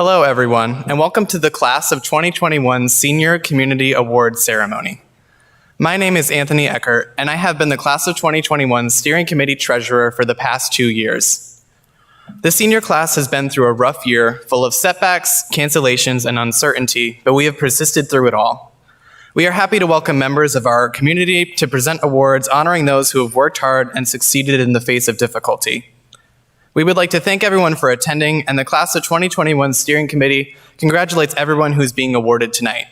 Hello, everyone, and welcome to the Class of 2021 Senior Community Awards Ceremony. My name is Anthony Eckert, and I have been the Class of 2021 Steering Committee Treasurer for the past 2 years. The senior class has been through a rough year, full of setbacks, cancellations, and uncertainty, but we have persisted through it all. We are happy to welcome members of our community to present awards honoring those who have worked hard and succeeded in the face of difficulty. We would like to thank everyone for attending, and the Class of 2021 Steering Committee congratulates everyone who's being awarded tonight.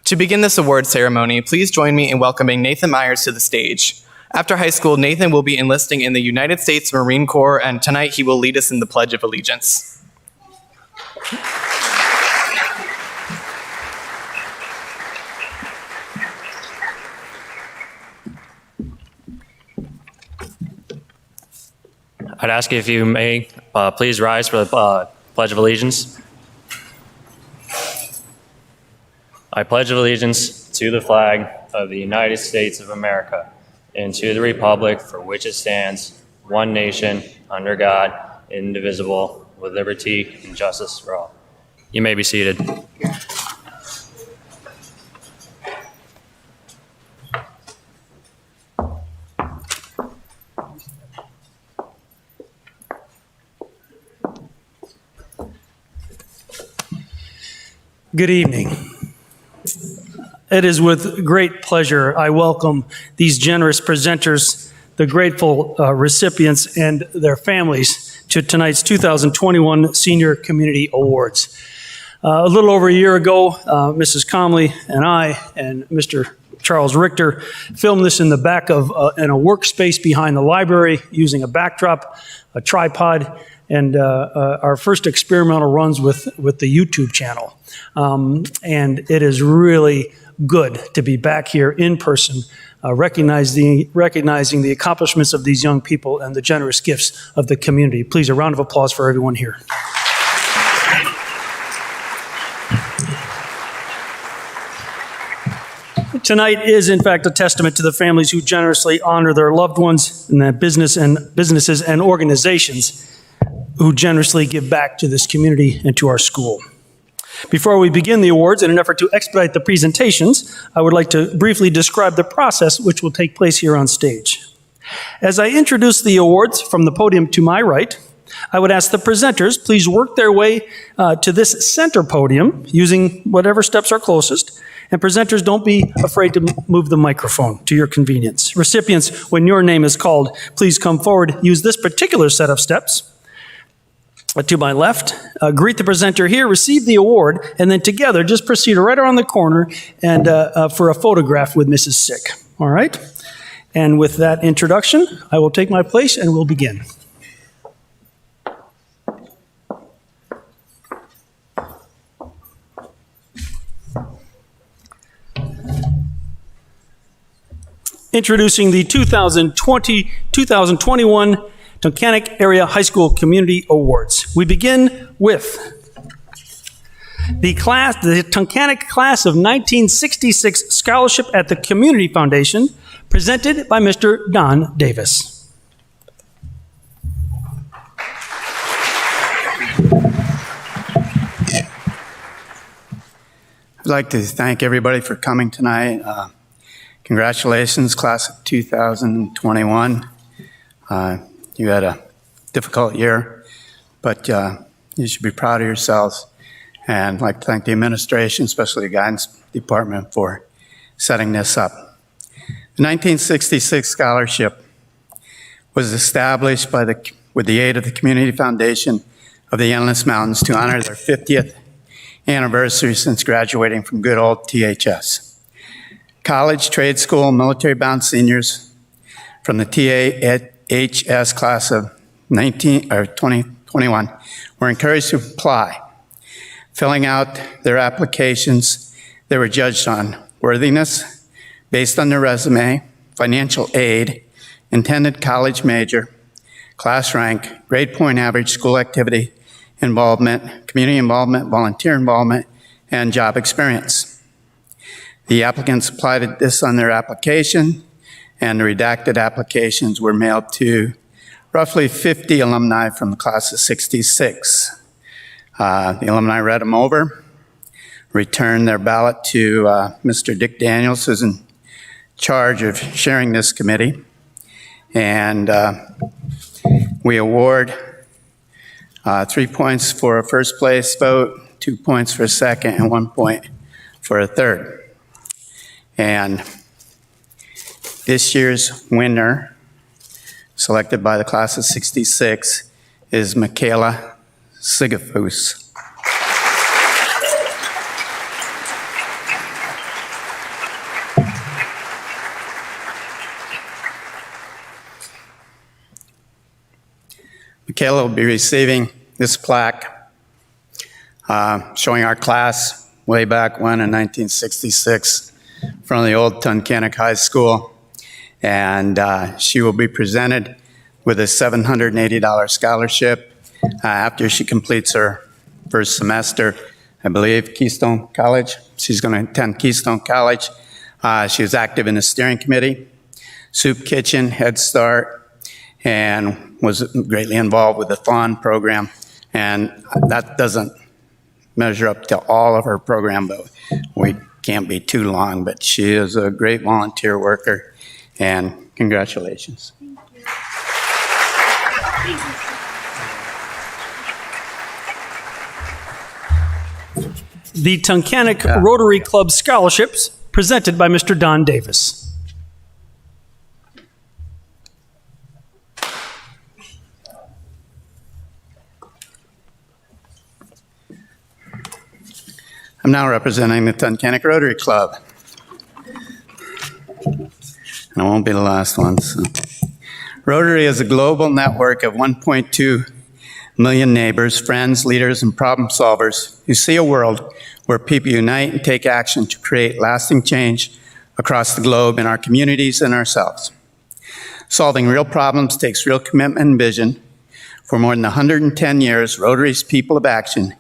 To begin this award ceremony, please join me in welcoming Nathan Myers to the stage. After high school, Nathan will be enlisting in the United States Marine Corps, and tonight he will lead us in the Pledge of Allegiance. I'd ask you if you may please rise for the Pledge of Allegiance. I pledge allegiance to the flag of the United States of America and to the republic for which it stands, one nation, under God, indivisible, with liberty and justice for all. You may be seated. Good evening. It is with great pleasure I welcome these generous presenters, the grateful recipients, and their families to tonight's 2021 Senior Community Awards. A little over a year ago, Mrs. Comley and I and Mr. Charles Richter filmed this in the back of in a workspace behind the library using a backdrop, a tripod, and our first experimental runs with the YouTube channel. And it is really good to be back here in person, recognizing the accomplishments of these young people and the generous gifts of the community. Please, a round of applause for everyone here. Tonight is, in fact, a testament to the families who generously honor their loved ones and the businesses and organizations who generously give back to this community and to our school. Before we begin the awards, in an effort to expedite the presentations, I would like to briefly describe the process which will take place here on stage. As I introduce the awards from the podium to my right, I would ask the presenters please work their way to this center podium using whatever steps are closest. And presenters, don't be afraid to move the microphone to your convenience. Recipients, when your name is called, please come forward. Use this particular set of steps. To my left, greet the presenter here, receive the award, and then together just proceed right around the corner and for a photograph with Mrs. Sick. All right? And with that introduction, I will take my place and we'll begin. Introducing the 2020-2021 Tunkhannock Area High School Community Awards. We begin with the Tunkhannock Class of 1966 Scholarship at the Community Foundation, presented by Mr. Don Davis. I'd like to thank everybody for coming tonight. Congratulations, Class of 2021. You had a difficult year, but you should be proud of yourselves. And I'd like to thank the administration, especially the guidance department, for setting this up. The 1966 scholarship was established with the aid of the Community Foundation of the Endless Mountains to honor their 50th anniversary since graduating from good old THS. College, trade school, military-bound seniors from the TAHS class of 2021 were encouraged to apply. Filling out their applications, they were judged on worthiness, based on their resume, financial aid, intended college major, class rank, grade point average, school activity involvement, community involvement, volunteer involvement, and job experience. The applicants applied this on their application, and the redacted applications were mailed to roughly 50 alumni from the class of 66. The alumni read them over, returned their ballot to Mr. Dick Daniels, who's in charge of sharing this committee. And we award 3 points for a first place vote, 2 points for a second, and 1 point for a third. And this year's winner, selected by the class of 66, is Michaela Sigafus. Michaela will be receiving this plaque showing our class way back when in 1966 from the old Tunkhannock High School. And she will be presented with a $780 scholarship after she completes her first semester, I believe, Keystone College. She's going to attend Keystone College. She was active in the steering committee, Soup Kitchen, Head Start, and was greatly involved with the Fawn program. And that doesn't measure up to all of her program, but we can't be too long. But she is a great volunteer worker, and congratulations. The Tunkhannock Rotary Club scholarships presented by Mr. Don Davis. I'm now representing the Tunkhannock Rotary Club. And it won't be the last one. So. Rotary is a global network of 1.2 million neighbors, friends, leaders, and problem solvers who see a world where people unite and take action to create lasting change across the globe in our communities and ourselves. Solving real problems takes real commitment and vision. For more than 110 years, Rotary's people of action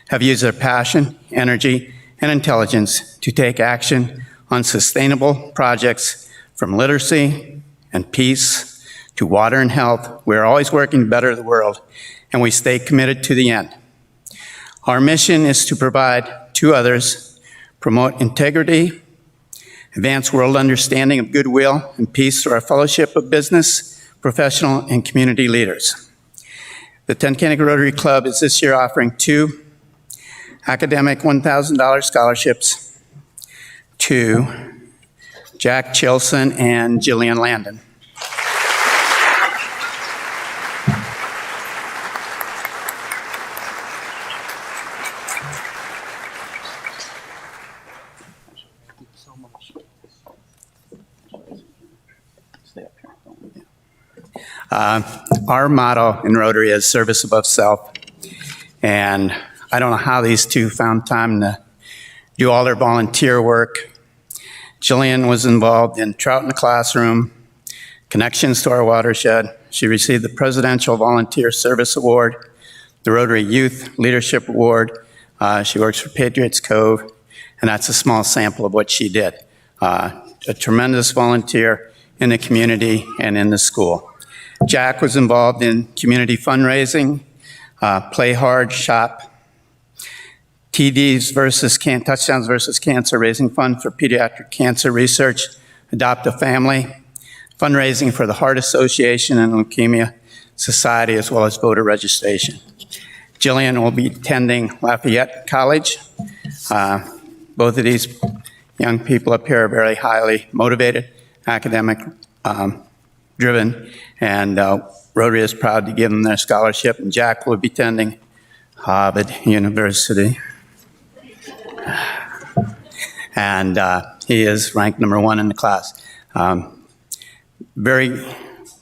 have used their passion, energy, and intelligence to take action on sustainable projects from literacy and peace to water and health. We're always working to better the world, and we stay committed to the end. Our mission is to provide to others, promote integrity, advance world understanding of goodwill and peace through our fellowship of business, professional, and community leaders. The Tunkhannock Rotary Club is this year offering 2 academic $1,000 scholarships to Jack Chilson and Jillian Landon. Our motto in Rotary is service above self, and I don't know how these two found time to do all their volunteer work. Jillian was involved in Trout in the Classroom, Connections to Our Watershed. She received the Presidential Volunteer Service Award, the Rotary Youth Leadership Award. She works for Patriots Cove, and that's a small sample of what she did. A tremendous volunteer in the community and in the school. Jack was involved in community fundraising, Play Hard, Shop, Touchdowns versus Cancer, raising funds for pediatric cancer research, Adopt a Family, fundraising for the Heart Association and Leukemia Society, as well as voter registration. Jillian will be attending Lafayette College. Both of these young people up here are very highly motivated, academic driven, and Rotary is proud to give them their scholarship. And Jack will be attending Harvard University. And he is ranked #1 in the class. Very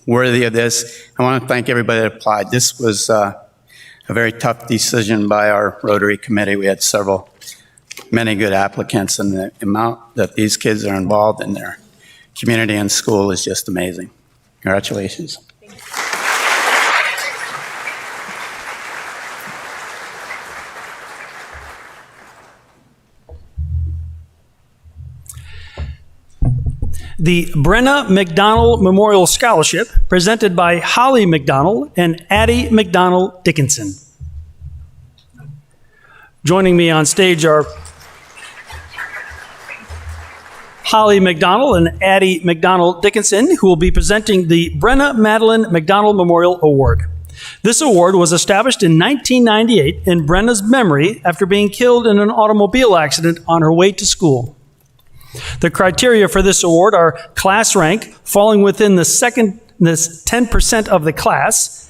worthy of this. I want to thank everybody that applied. This was a very tough decision by our Rotary committee. We had many good applicants, and the amount that these kids are involved in their community and school is just amazing. Congratulations. The Brenna McDonald Memorial Scholarship, presented by Holly McDonald and Addie McDonald Dickinson. Joining me on stage are Holly McDonald and Addie McDonald Dickinson, who will be presenting the Brenna Madeline McDonald Memorial Award. This award was established in 1998 in Brenna's memory after being killed in an automobile accident on her way to school. The criteria for this award are class rank, falling within the 10% of the class,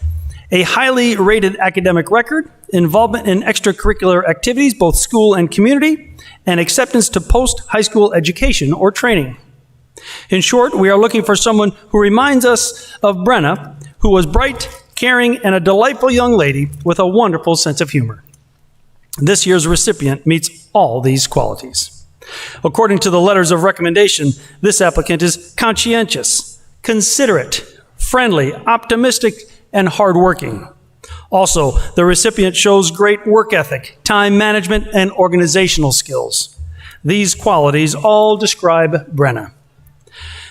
a highly rated academic record, involvement in extracurricular activities, both school and community, and acceptance to post-high school education or training. In short, we are looking for someone who reminds us of Brenna, who was bright, caring, and a delightful young lady with a wonderful sense of humor. This year's recipient meets all these qualities. According to the letters of recommendation, this applicant is conscientious, considerate, friendly, optimistic, and hardworking. Also, the recipient shows great work ethic, time management, and organizational skills. These qualities all describe Brenna.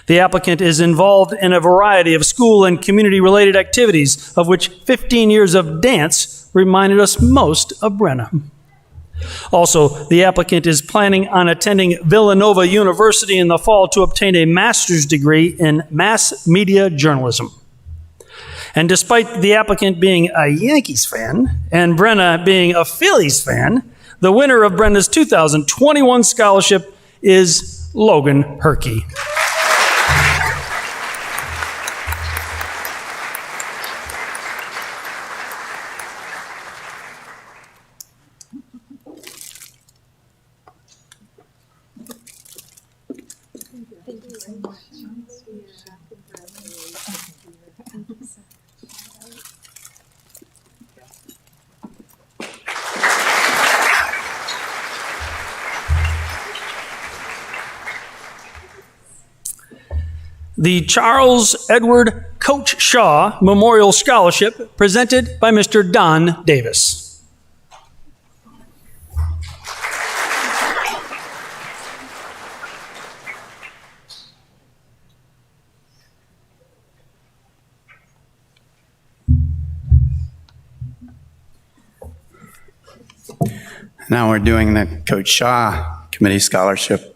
The applicant is involved in a variety of school and community-related activities, of which 15 years of dance reminded us most of Brenna. Also, the applicant is planning on attending Villanova University in the fall to obtain a master's degree in mass media journalism. And despite the applicant being a Yankees fan and Brenna being a Phillies fan, the winner of Brenna's 2021 scholarship is Logan Herkey. The Charles Edward Coach Shaw Memorial Scholarship presented by Mr. Don Davis. Now we're doing the Coach Shaw Committee Scholarship.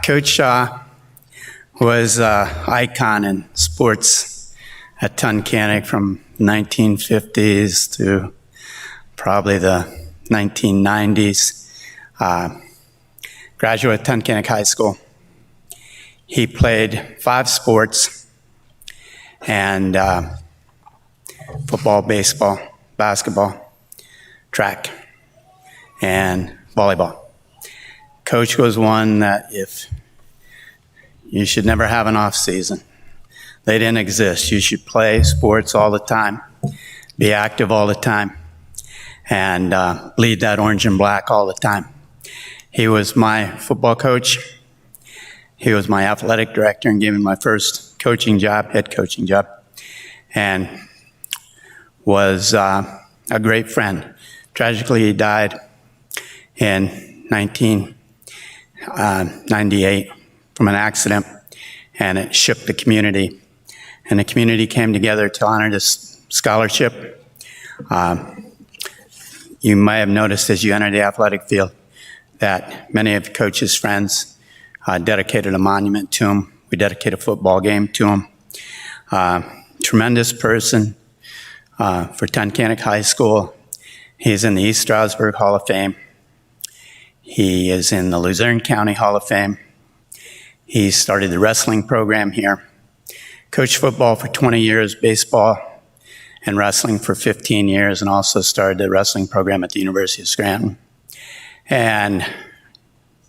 Coach Shaw was an icon in sports at Tunkhannock from 1950s to probably the 1990s. Graduate Tunkhannock High School. He played 5 sports and football, baseball, basketball, track, and volleyball. Coach was one that if you should never have an off season. They didn't exist. You should play sports all the time, be active all the time, and bleed that orange and black all the time. He was my football coach. He was my athletic director and gave me my first coaching job, head coaching job, and was a great friend. Tragically, he died in 1998 from an accident, and it shook the community. And the community came together to honor this scholarship. You might have noticed as you entered the athletic field that many of Coach's friends dedicated a monument to him. We dedicated a football game to him. Tremendous person for Tunkhannock High School. He's in the East Stroudsburg Hall of Fame. He is in the Luzerne County Hall of Fame. He started the wrestling program here. Coached football for 20 years, baseball and wrestling for 15 years, and also started the wrestling program at the University of Scranton. And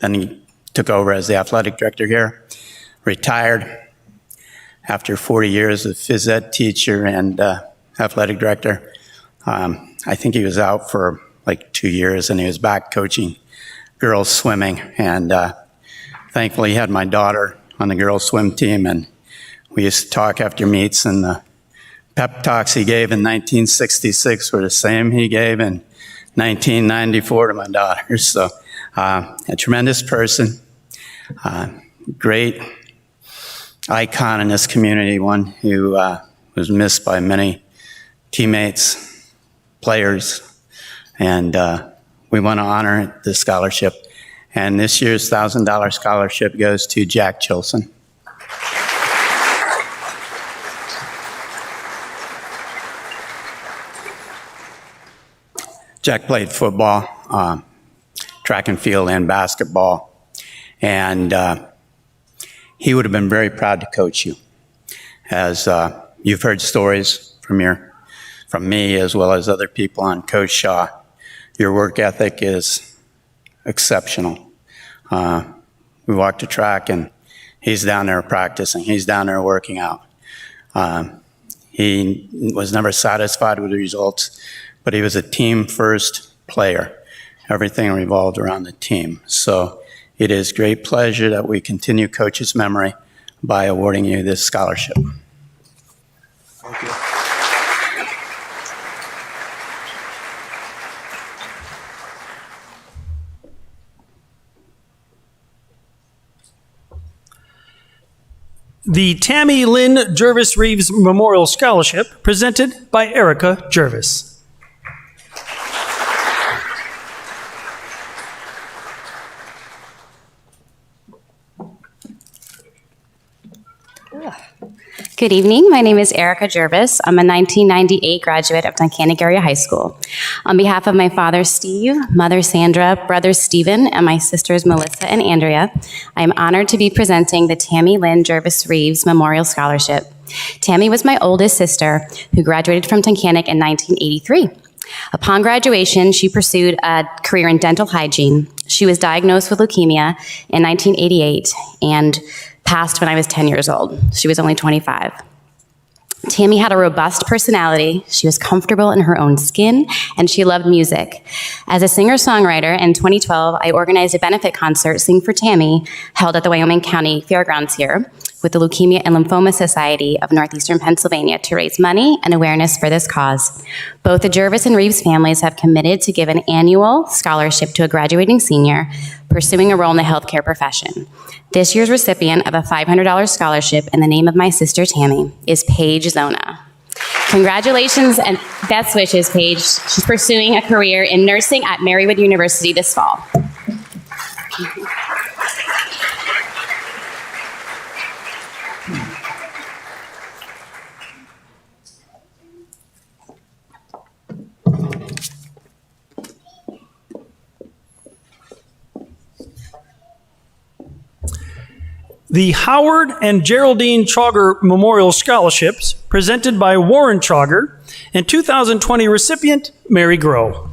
then he took over as the athletic director here, retired after 40 years of phys ed teacher and athletic director. I think he was out for like 2 years, and he was back coaching girls swimming. And thankfully, he had my daughter on the girls swim team, and we used to talk after meets, and the pep talks he gave in 1966 were the same he gave in 1994 to my daughter. So a tremendous person, great icon in this community, one who was missed by many teammates, players, and we want to honor the scholarship. And this year's $1,000 scholarship goes to Jack Chilson. Jack played football, track and field, and basketball. And he would have been very proud to coach you. As you've heard stories from me as well as other people on Coach Shaw, your work ethic is exceptional. We walked the track and he's down there practicing. He's down there working out. He was never satisfied with the results, but he was a team-first player. Everything revolved around the team. So it is great pleasure that we continue Coach's memory by awarding you this scholarship. Thank you. The Tammy Lynn Jervis Reeves Memorial Scholarship, presented by Erica Jervis. Good evening. My name is Erica Jervis. I'm a 1998 graduate of Tunkhannock Area High School. On behalf of my father, Steve, mother, Sandra, brother, Stephen, and my sisters, Melissa and Andrea, I am honored to be presenting the Tammy Lynn Jervis Reeves Memorial Scholarship. Tammy was my oldest sister who graduated from Tunkhannock in 1983. Upon graduation, she pursued a career in dental hygiene. She was diagnosed with leukemia in 1988 and passed when I was 10 years old. She was only 25. Tammy had a robust personality, she was comfortable in her own skin, and she loved music. As a singer-songwriter, in 2012, I organized a benefit concert, Sing for Tammy, held at the Wyoming County Fairgrounds here, with the Leukemia and Lymphoma Society of Northeastern Pennsylvania to raise money and awareness for this cause. Both the Jervis and Reeves families have committed to give an annual scholarship to a graduating senior pursuing a role in the healthcare profession. This year's recipient of a $500 scholarship in the name of my sister Tammy is Paige Zona. Congratulations and best wishes, Paige. She's pursuing a career in nursing at Marywood University this fall. The Howard and Geraldine Trauger Memorial Scholarships, presented by Warren Trauger, and 2020 recipient, Mary Groh.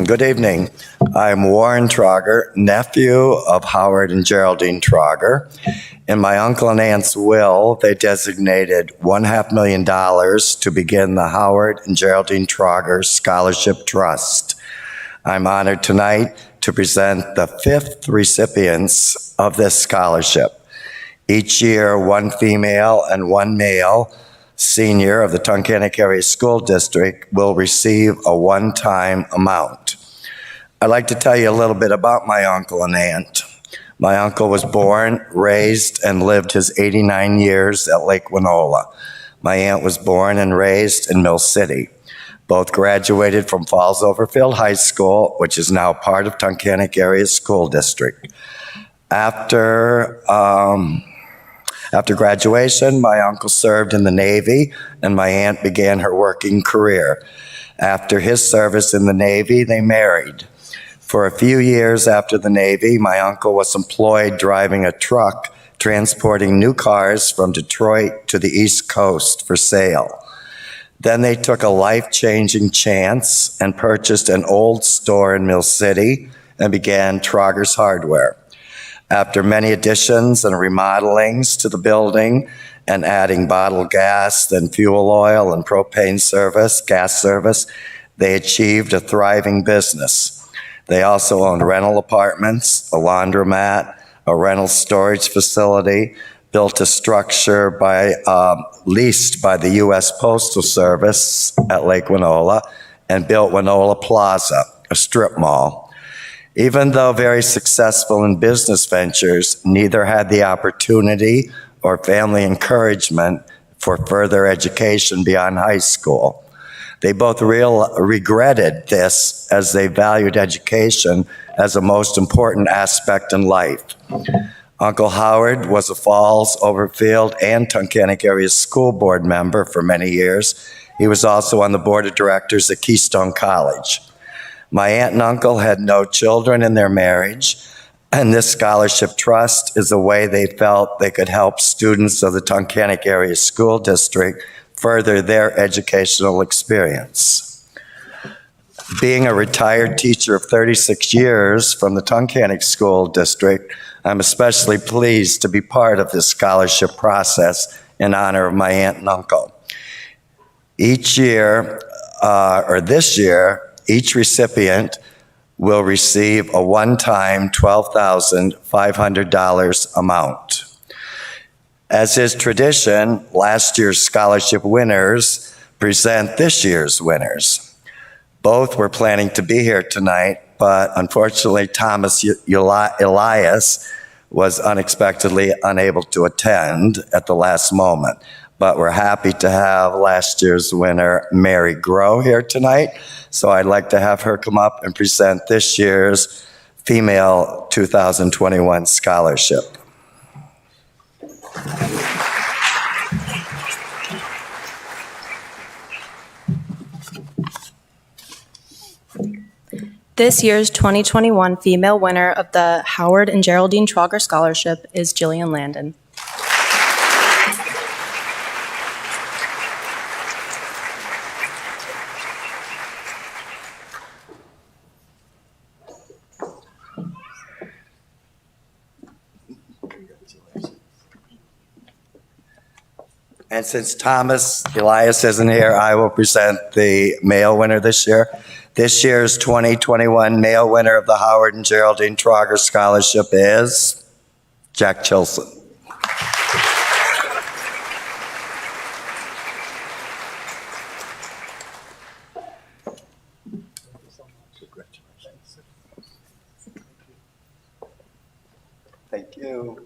Good evening. I'm Warren Trauger, nephew of Howard and Geraldine Trauger. In my uncle and aunt's will, they designated $500,000 to begin the Howard and Geraldine Trauger Scholarship Trust. I'm honored tonight to present the 5th recipients of this scholarship. Each year, one female and one male senior of the Tunkhannock Area School District will receive a one-time amount. I'd like to tell you a little bit about my uncle and aunt. My uncle was born, raised, and lived his 89 years at Lake Winola. My aunt was born and raised in Mill City. Both graduated from Falls Overfield High School, which is now part of Tunkhannock Area School District. After graduation, my uncle served in the Navy, and my aunt began her working career. After his service in the Navy, they married. For a few years after the Navy, my uncle was employed driving a truck transporting new cars from Detroit to the East Coast for sale. Then they took a life-changing chance and purchased an old store in Mill City and began Trauger's Hardware. After many additions and remodelings to the building and adding bottled gas, then fuel oil and propane service, gas service, they achieved a thriving business. They also owned rental apartments, a laundromat, a rental storage facility, built a structure leased by the U.S. Postal Service at Lake Winola, and built Winola Plaza, a strip mall. Even though very successful in business ventures, neither had the opportunity or family encouragement for further education beyond high school. They both regretted this as they valued education as a most important aspect in life. Uncle Howard was a Falls, Overfield, and Tunkhannock Area School Board member for many years. He was also on the board of directors at Keystone College. My aunt and uncle had no children in their marriage, and this scholarship trust is a way they felt they could help students of the Tunkhannock Area School District further their educational experience. Being a retired teacher of 36 years from the Tunkhannock School District, I'm especially pleased to be part of this scholarship process in honor of my aunt and uncle. Each year, this year, each recipient will receive a one-time $12,500 amount. As is tradition, last year's scholarship winners present this year's winners. Both were planning to be here tonight, but unfortunately Thomas Elias was unexpectedly unable to attend at the last moment. But we're happy to have last year's winner, Mary Grow, here tonight. So I'd like to have her come up and present this year's Female 2021 Scholarship. This year's 2021 female winner of the Howard and Geraldine Trauger Scholarship is Jillian Landon. And since Thomas Elias isn't here, I will present the male winner this year. This year's 2021 male winner of the Howard and Geraldine Trauger Scholarship is Jack Chilson. Thank you.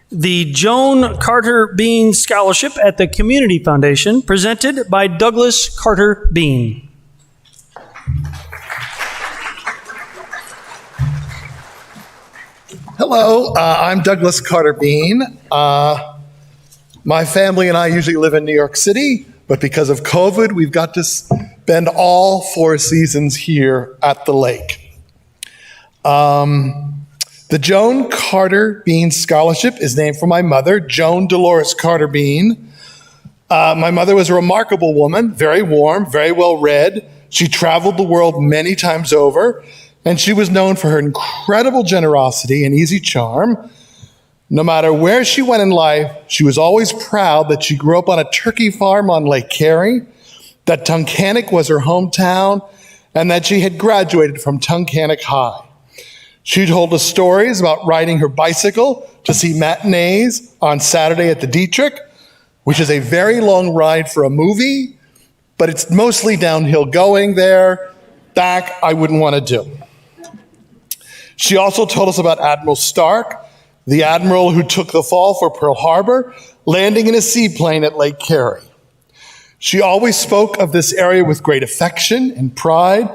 The Joan Carter Bean Scholarship at the Community Foundation, presented by Douglas Carter Bean. Hello, I'm Douglas Carter Bean. My family and I usually live in New York City, but because of COVID, we've got to spend all 4 seasons here at the lake. The Joan Carter Bean Scholarship is named for my mother, Joan Dolores Carter Bean. My mother was a remarkable woman, very warm, very well read. She traveled the world many times over, and she was known for her incredible generosity and easy charm. No matter where she went in life, she was always proud that she grew up on a turkey farm on Lake Cary, that Tunkhannock was her hometown, and that she had graduated from Tunkhannock High. She told us stories about riding her bicycle to see matinees on Saturday at the Dietrich, which is a very long ride for a movie, but it's mostly downhill going there. Back, I wouldn't want to do. She also told us about Admiral Stark, the admiral who took the fall for Pearl Harbor, landing in a seaplane at Lake Cary. She always spoke of this area with great affection and pride.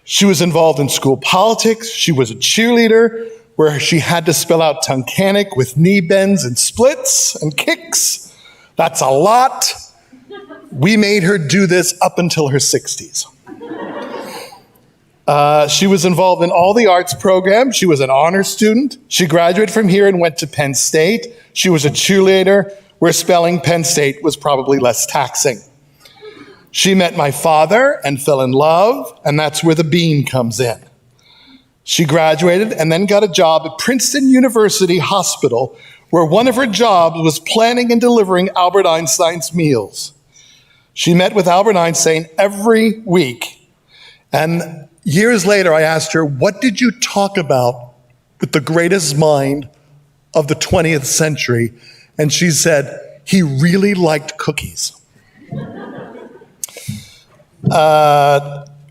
She was involved in school politics. She was a cheerleader where she had to spell out Tunkhannock with knee bends and splits and kicks. That's a lot. We made her do this up until her 60s. She was involved in all the arts programs. She was an honor student. She graduated from here and went to Penn State. She was a cheerleader where spelling Penn State was probably less taxing. She met my father and fell in love, and that's where the bean comes in. She graduated and then got a job at Princeton University Hospital, where one of her jobs was planning and delivering Albert Einstein's meals. She met with Albert Einstein every week. And years later, I asked her, what did you talk about with the greatest mind of the 20th century? And she said, he really liked cookies.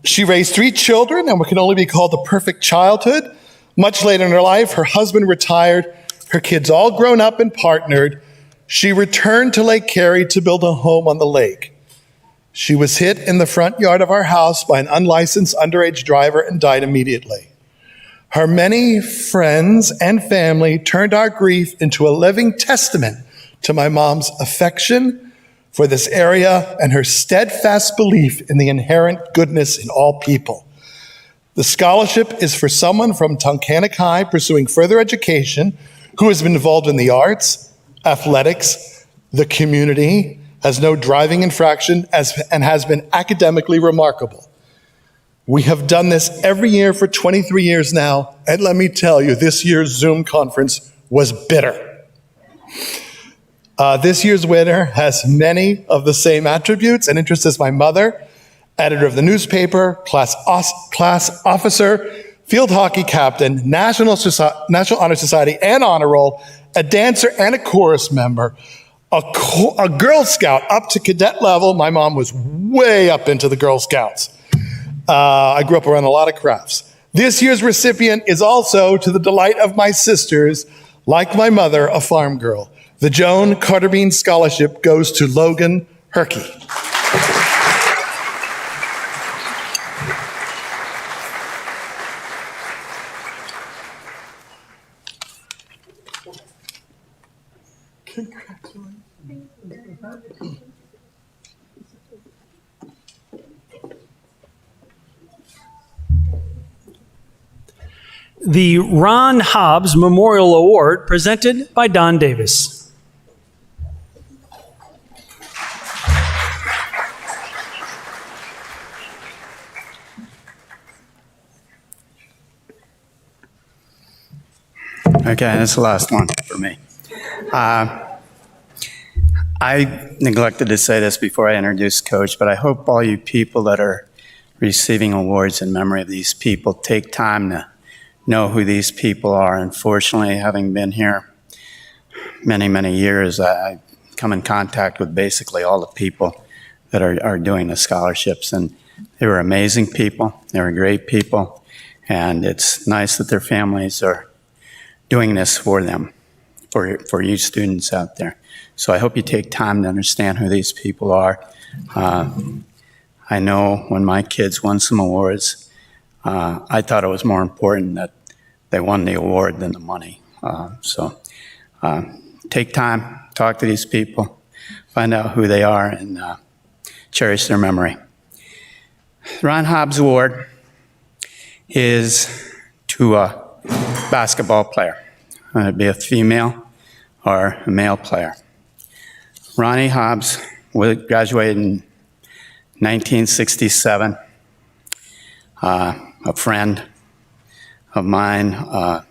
She raised 3 children and what can only be called the perfect childhood. Much later in her life, her husband retired, her kids all grown up and partnered. She returned to Lake Cary to build a home on the lake. She was hit in the front yard of our house by an unlicensed underage driver and died immediately. Her many friends and family turned our grief into a living testament to my mom's affection for this area and her steadfast belief in the inherent goodness in all people. The scholarship is for someone from Tunkhannock High pursuing further education who has been involved in the arts, athletics, the community, has no driving infraction, and has been academically remarkable. We have done this every year for 23 years now, and let me tell you, this year's Zoom conference was bitter. This year's winner has many of the same attributes and interests as my mother, editor of the newspaper, class officer, field hockey captain, National Honor Society and Honor Roll, a dancer and a chorus member, a Girl Scout up to cadet level. My mom was way up into the Girl Scouts. I grew up around a lot of crafts. This year's recipient is also, to the delight of my sisters, like my mother, a farm girl. The Joan Carter Bean Scholarship goes to Logan Herkey. The Ron Hobbs Memorial Award presented by Don Davis. Okay, that's the last one for me. I neglected to say this before I introduced Coach, but I hope all you people that are receiving awards in memory of these people take time to know who these people are. Unfortunately, having been here many, many years, I come in contact with basically all the people that are doing the scholarships, and they were amazing people. They were great people, and it's nice that their families are doing this for them, for you students out there. So I hope you take time to understand who these people are. I know when my kids won some awards, I thought it was more important that they won the award than the money. So take time, talk to these people, find out who they are, and cherish their memory. The Ron Hobbs Award is to a basketball player. It'd be a female or a male player. Ronnie Hobbs graduated in 1967. A friend of mine,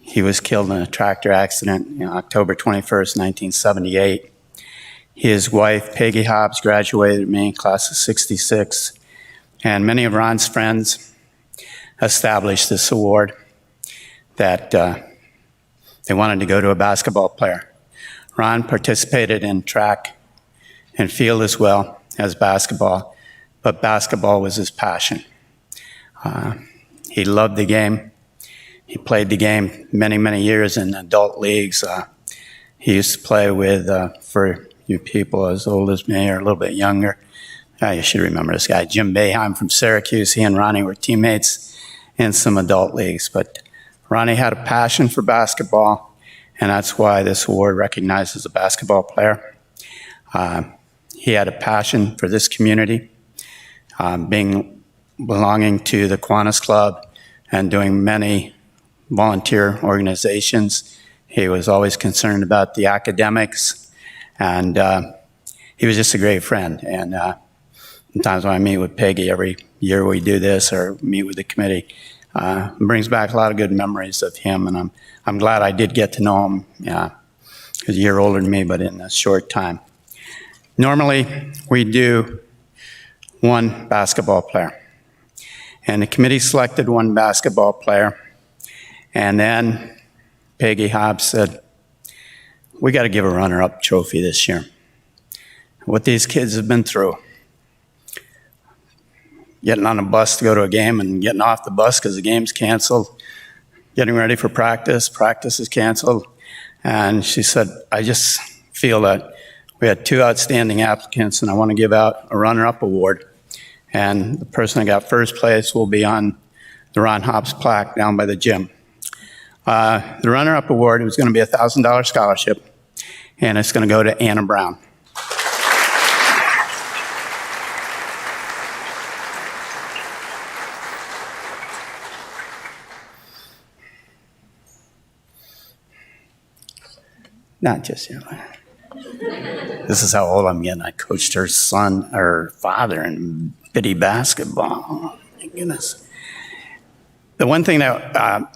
he was killed in a tractor accident on October 21st, 1978. His wife, Peggy Hobbs, graduated with me, class of 66. And many of Ron's friends established this award that they wanted to go to a basketball player. Ron participated in track and field as well as basketball, but basketball was his passion. He loved the game. He played the game many, many years in adult leagues. He used to play with, for you people as old as me or a little bit younger, you should remember this guy, Jim Boeheim from Syracuse. He and Ronnie were teammates in some adult leagues, but Ronnie had a passion for basketball, and that's why this award recognizes a basketball player. He had a passion for this community, belonging to the Kiwanis Club and doing many volunteer organizations. He was always concerned about the academics, and he was just a great friend. And sometimes when I meet with Peggy, every year we do this or meet with the committee, it brings back a lot of good memories of him, and I'm glad I did get to know him. He's a year older than me, but in a short time. Normally, we do one basketball player. And the committee selected one basketball player. And then Peggy Hobbs said, we got to give a runner-up trophy this year. What these kids have been through. Getting on a bus to go to a game and getting off the bus because the game's canceled. Getting ready for practice. Practice is canceled. And she said, I just feel that we had 2 outstanding applicants, and I want to give out a runner-up award. And the person that got first place will be on the Ron Hobbs plaque down by the gym. The runner-up award was going to be a $1,000 scholarship, and it's going to go to Anna Brown. Not just you. This is how old I'm getting. I coached her father in bitty basketball. Oh, my goodness. The one thing that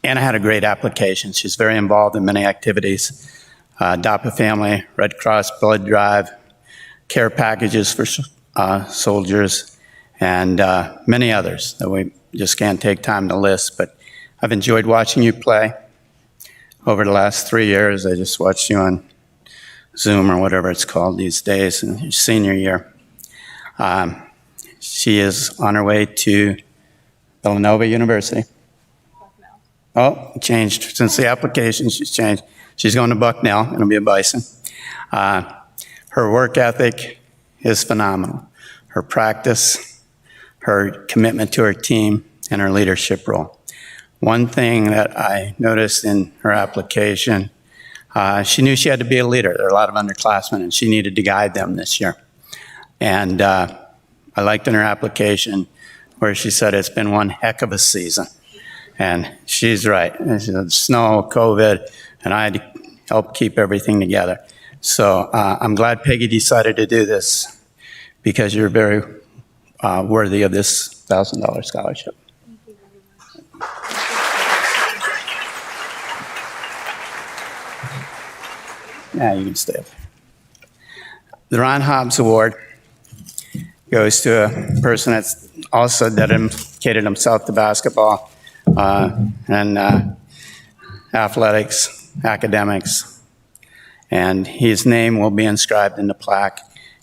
Anna had a great application. She's very involved in many activities. Adopt a Family, Red Cross Blood Drive, care packages for soldiers, and many others that we just can't take time to list. But I've enjoyed watching you play. Over the last 3 years, I just watched you on Zoom or whatever it's called these days in your senior year. She is on her way to Villanova University. Oh, changed. Since the application, she's changed. She's going to Bucknell. It'll be a Bison. Her work ethic is phenomenal. Her practice, her commitment to her team, and her leadership role. One thing that I noticed in her application, she knew she had to be a leader. There are a lot of underclassmen, and she needed to guide them this year. And I liked in her application where she said it's been one heck of a season. And she's right. And she said, snow, COVID, and I had to help keep everything together. So I'm glad Peggy decided to do this because you're very worthy of this $1,000 scholarship. Yeah, you can stay up. The Ron Hobbs Award goes to a person that's also dedicated himself to basketball and athletics, academics. And his name will be inscribed in the plaque,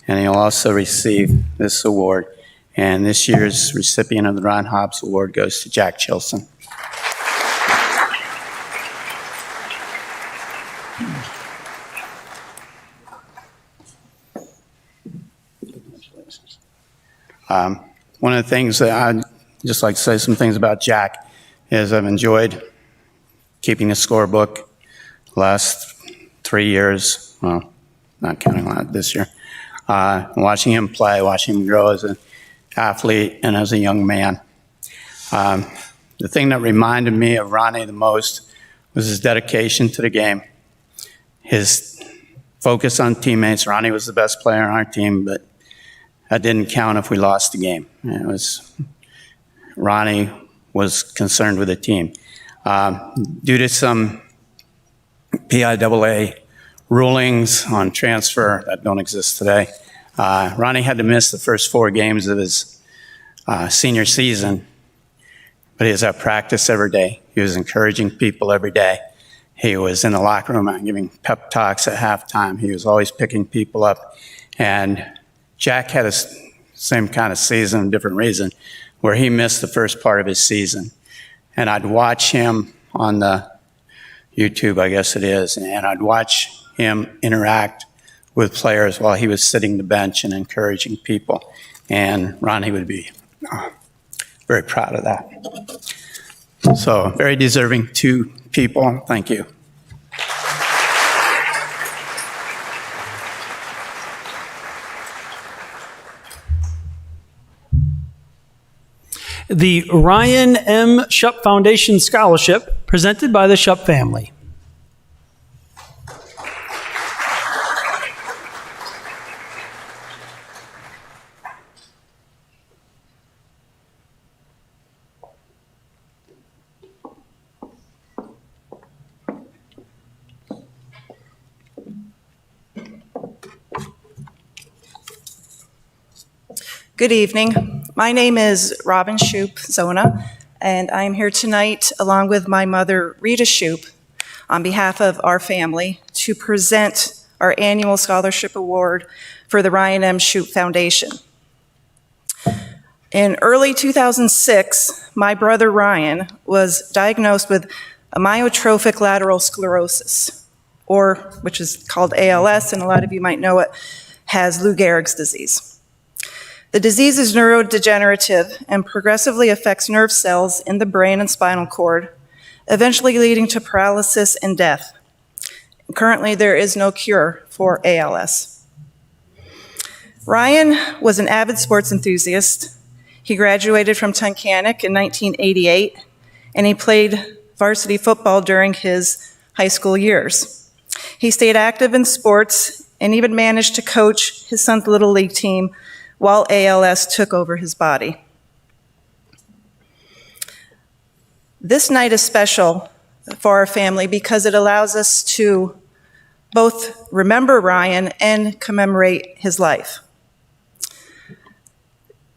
and he'll also receive this award. And this year's recipient of the Ron Hobbs Award goes to Jack Chilson. One of the things that I'd just like to say some things about Jack is I've enjoyed keeping a scorebook the last 3 years, well, not counting this year, watching him play, watching him grow as an athlete and as a young man. The thing that reminded me of Ronnie the most was his dedication to the game, his focus on teammates. Ronnie was the best player on our team, but that didn't count if we lost the game. Ronnie was concerned with the team. Due to some PIAA rulings on transfer that don't exist today, Ronnie had to miss the first 4 games of his senior season, but he was at practice every day. He was encouraging people every day. He was in the locker room giving pep talks at halftime. He was always picking people up. And Jack had a same kind of season, different reason, where he missed the first part of his season. And I'd watch him on the YouTube, I guess it is, and I'd watch him interact with players while he was sitting the bench and encouraging people. And Ronnie would be very proud of that. So very deserving 2 people. Thank you. The Ryan M. Shupp Foundation Scholarship, presented by the Shupp family. Good evening. My name is Robin Shoup Zona, and I'm here tonight along with my mother, Rita Shoup, on behalf of our family to present our annual scholarship award for the Ryan M. Shoup Foundation. In early 2006, my brother Ryan was diagnosed with amyotrophic lateral sclerosis, or which is called ALS, and a lot of you might know it, has Lou Gehrig's disease. The disease is neurodegenerative and progressively affects nerve cells in the brain and spinal cord, eventually leading to paralysis and death. Currently, there is no cure for ALS. Ryan was an avid sports enthusiast. He graduated from Tunkhannock in 1988, and he played varsity football during his high school years. He stayed active in sports and even managed to coach his son's Little League team while ALS took over his body. This night is special for our family because it allows us to both remember Ryan and commemorate his life.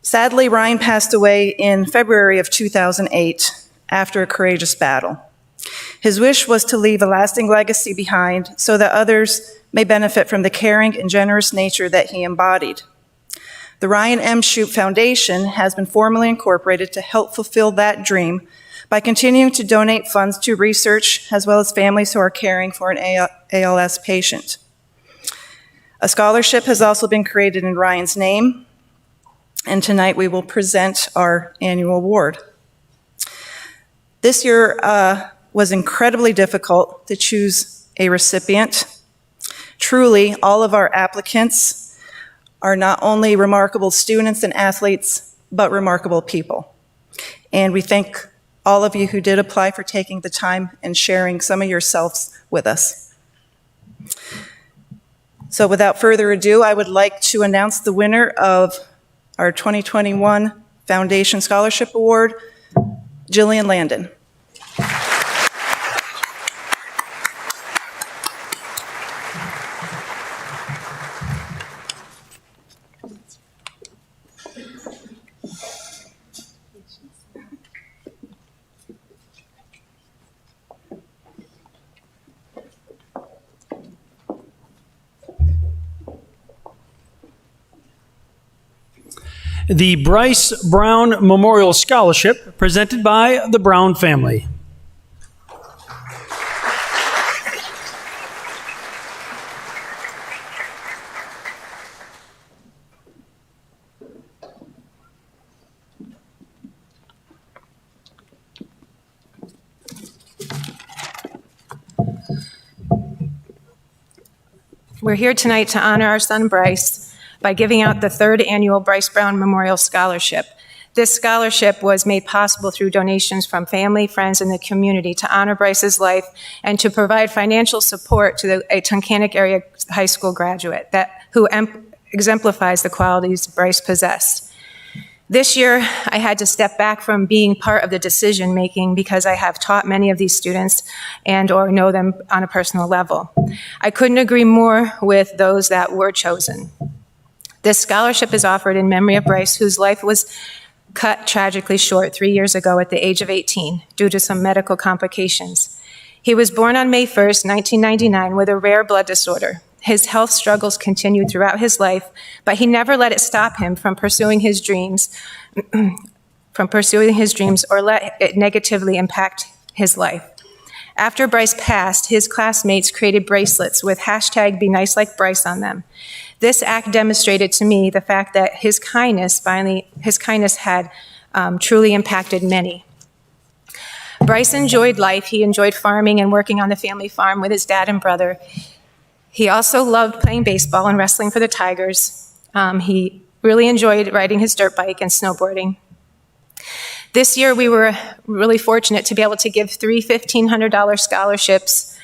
Sadly, Ryan passed away in February of 2008 after a courageous battle. His wish was to leave a lasting legacy behind so that others may benefit from the caring and generous nature that he embodied. The Ryan M. Shoup Foundation has been formally incorporated to help fulfill that dream by continuing to donate funds to research as well as families who are caring for an ALS patient. A scholarship has also been created in Ryan's name, and tonight we will present our annual award. This year was incredibly difficult to choose a recipient. Truly, all of our applicants are not only remarkable students and athletes, but remarkable people. And we thank all of you who did apply for taking the time and sharing some of yourselves with us. So without further ado, I would like to announce the winner of our 2021 Foundation Scholarship Award, Jillian Landon. The Bryce Brown Memorial Scholarship, presented by the Brown family. We're here tonight to honor our son Bryce by giving out the third annual Bryce Brown Memorial Scholarship. This scholarship was made possible through donations from family, friends, and the community to honor Bryce's life and to provide financial support to a Tunkhannock area high school graduate who exemplifies the qualities Bryce possessed. This year, I had to step back from being part of the decision-making because I have taught many of these students and or know them on a personal level. I couldn't agree more with those that were chosen. This scholarship is offered in memory of Bryce, whose life was cut tragically short 3 years ago at the age of 18 due to some medical complications. He was born on May 1st, 1999 with a rare blood disorder. His health struggles continued throughout his life, but he never let it stop him from pursuing his dreams, or let it negatively impact his life. After Bryce passed, his classmates created bracelets with hashtag Be Nice Like Bryce on them. This act demonstrated to me the fact that his kindness had truly impacted many. Bryce enjoyed life. He enjoyed farming and working on the family farm with his dad and brother. He also loved playing baseball and wrestling for the Tigers. He really enjoyed riding his dirt bike and snowboarding. This year, we were really fortunate to be able to give 3 $1,500 scholarships.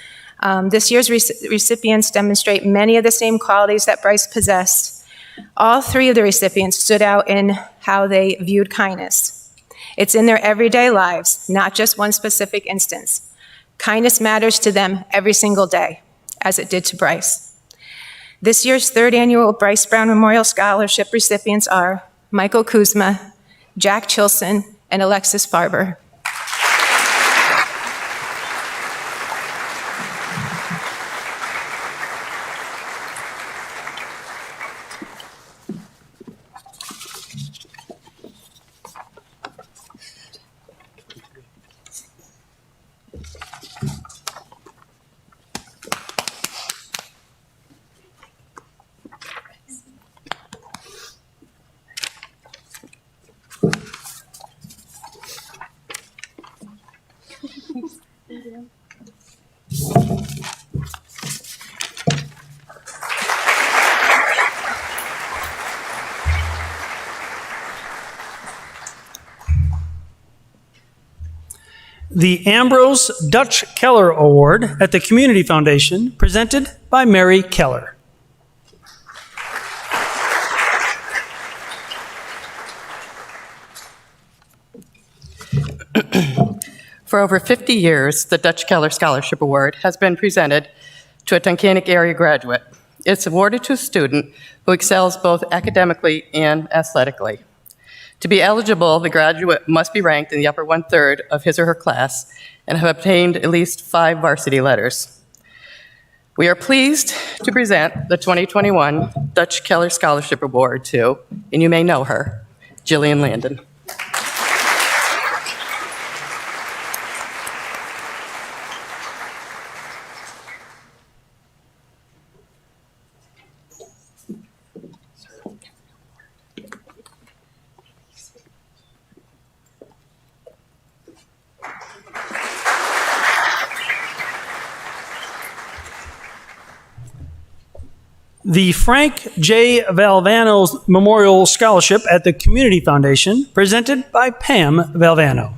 This year's recipients demonstrate many of the same qualities that Bryce possessed. All 3 of the recipients stood out in how they viewed kindness. It's in their everyday lives, not just one specific instance. Kindness matters to them every single day, as it did to Bryce. This year's 3rd annual Bryce Brown Memorial Scholarship recipients are Michael Kuzma, Jack Chilson, and Alexis Farber. The Ambrose Dutch Keller Award at the Community Foundation, presented by Mary Keller. For over 50 years, the Dutch Keller Scholarship Award has been presented to a Tunkhannock area graduate. It's awarded to a student who excels both academically and athletically. To be eligible, the graduate must be ranked in the upper one-third of his or her class and have obtained at least 5 varsity letters. We are pleased to present the 2021 Dutch Keller Scholarship Award to, and you may know her, Jillian Landon. The Frank J. Valvano Memorial Scholarship at the Community Foundation, presented by Pam Valvano.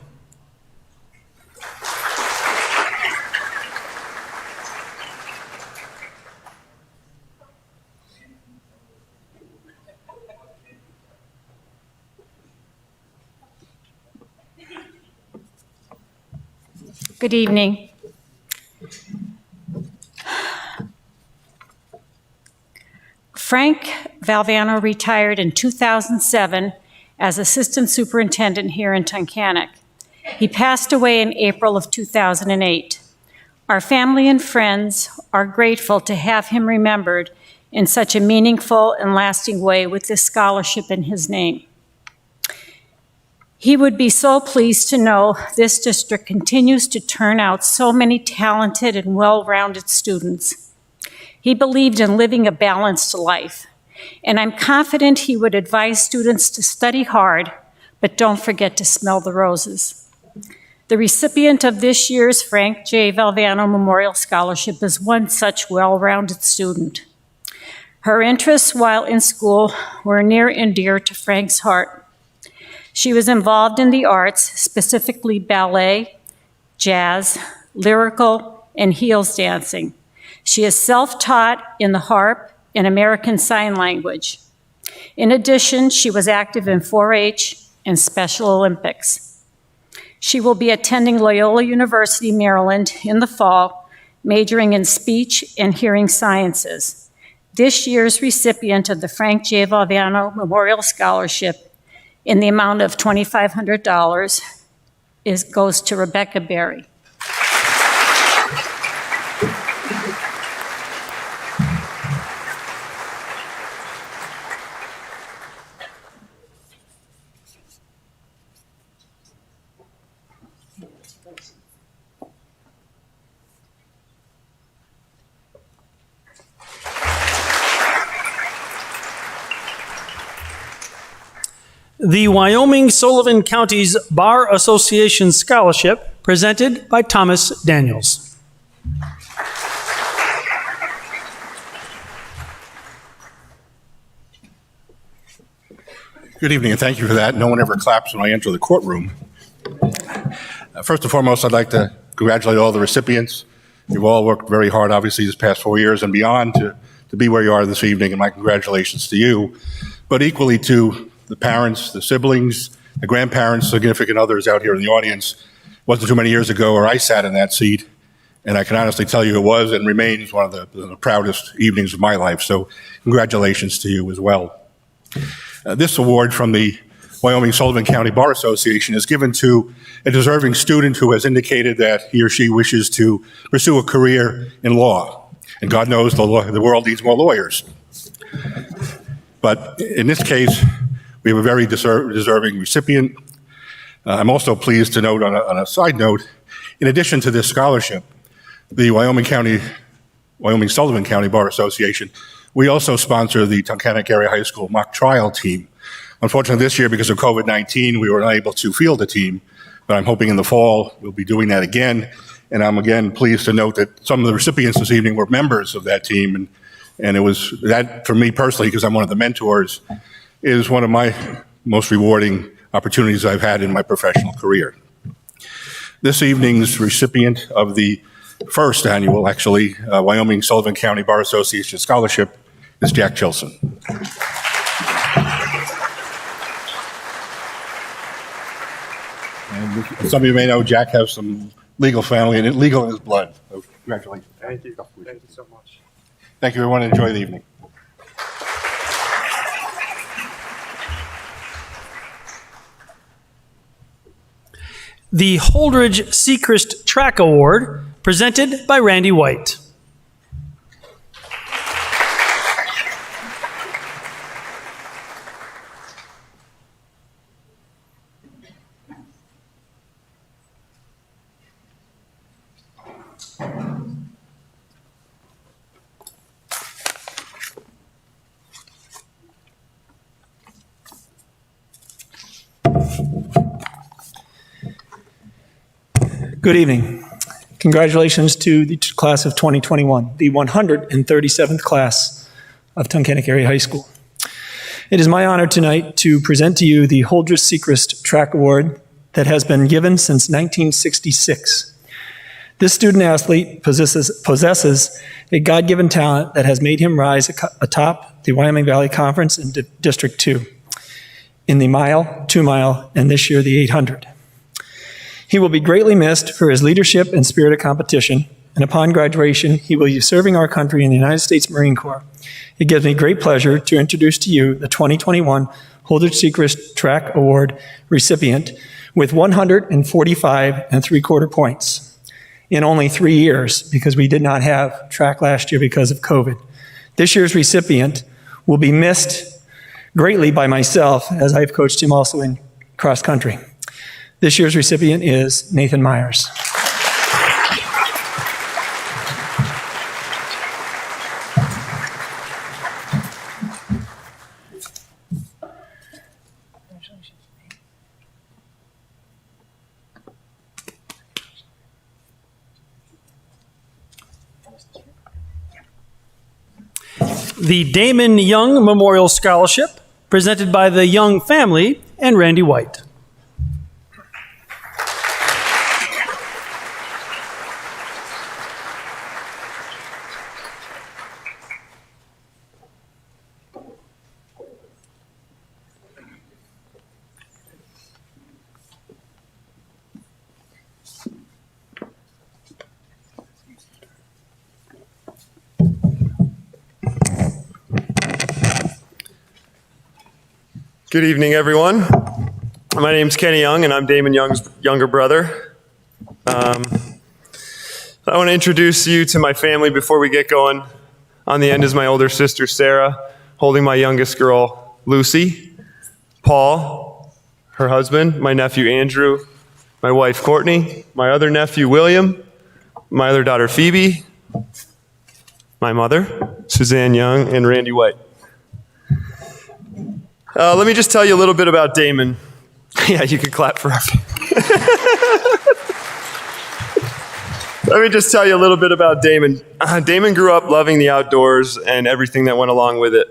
Good evening. Frank Valvano retired in 2007 as assistant superintendent here in Tunkhannock. He passed away in April of 2008. Our family and friends are grateful to have him remembered in such a meaningful and lasting way with this scholarship in his name. He would be so pleased to know this district continues to turn out so many talented and well-rounded students. He believed in living a balanced life, and I'm confident he would advise students to study hard, but don't forget to smell the roses. The recipient of this year's Frank J. Valvano Memorial Scholarship is one such well-rounded student. Her interests while in school were near and dear to Frank's heart. She was involved in the arts, specifically ballet, jazz, lyrical, and heels dancing. She is self-taught in the harp and American Sign Language. In addition, she was active in 4-H and Special Olympics. She will be attending Loyola University, Maryland in the fall, majoring in speech and hearing sciences. This year's recipient of the Frank J. Valvano Memorial Scholarship in the amount of $2,500 goes to Rebecca Berry. The Wyoming Sullivan County's Bar Association Scholarship, presented by Thomas Daniels. Good evening, and thank you for that. No one ever claps when I enter the courtroom. First and foremost, I'd like to congratulate all the recipients. You've all worked very hard, obviously, this past 4 years and beyond to be where you are this evening, and my congratulations to you. But equally to the parents, the siblings, the grandparents, significant others out here in the audience. It wasn't too many years ago where I sat in that seat, and I can honestly tell you it was and remains one of the proudest evenings of my life. So congratulations to you as well. This award from the Wyoming Sullivan County Bar Association is given to a deserving student who has indicated that he or she wishes to pursue a career in law. And God knows the world needs more lawyers. But in this case, we have a very deserving recipient. I'm also pleased to note on a side note, in addition to this scholarship, the Wyoming Sullivan County Bar Association, we also sponsor the Tunkhannock Area High School mock trial team. Unfortunately, this year, because of COVID-19, we were unable to field a team, but I'm hoping in the fall we'll be doing that again. And I'm again pleased to note that some of the recipients this evening were members of that team. And it was that, for me personally, because I'm one of the mentors, is one of my most rewarding opportunities I've had in my professional career. This evening's recipient of the first annual, actually, Wyoming Sullivan County Bar Association Scholarship is Jack Chilson. And some of you may know Jack has some legal family and legal in his blood. So congratulations. Thank you. Thank you so much. Thank you, everyone. Enjoy the evening. The Holdridge Sechrist Track Award, presented by Randy White. Good evening. Congratulations to the class of 2021, the 137th class of Tunkhannock Area High School. It is my honor tonight to present to you the Holdridge Sechrist Track Award that has been given since 1966. This student athlete possesses a God-given talent that has made him rise atop the Wyoming Valley Conference in District 2 in the mile, 2 mile, and this year the 800. He will be greatly missed for his leadership and spirit of competition, and upon graduation, he will be serving our country in the United States Marine Corps. It gives me great pleasure to introduce to you the 2021 Holdridge Sechrist Track Award recipient with 145 3/4 points in only 3 years, because we did not have track last year because of COVID. This year's recipient will be missed greatly by myself, as I've coached him also in cross country. This year's recipient is Nathan Myers. The Damon Young Memorial Scholarship, presented by the Young family and Randy White. Good evening, everyone. My name's Kenny Young, and I'm Damon Young's younger brother. I want to introduce you to my family before we get going. On the end is my older sister, Sarah, holding my youngest girl, Lucy, Paul, her husband, my nephew, Andrew, my wife, Courtney, my other nephew, William, my other daughter, Phoebe, my mother, Suzanne Young, and Randy White. Let me just tell you a little bit about Damon. Yeah, you could clap for our Let me just tell you a little bit about Damon. Damon grew up loving the outdoors and everything that went along with it.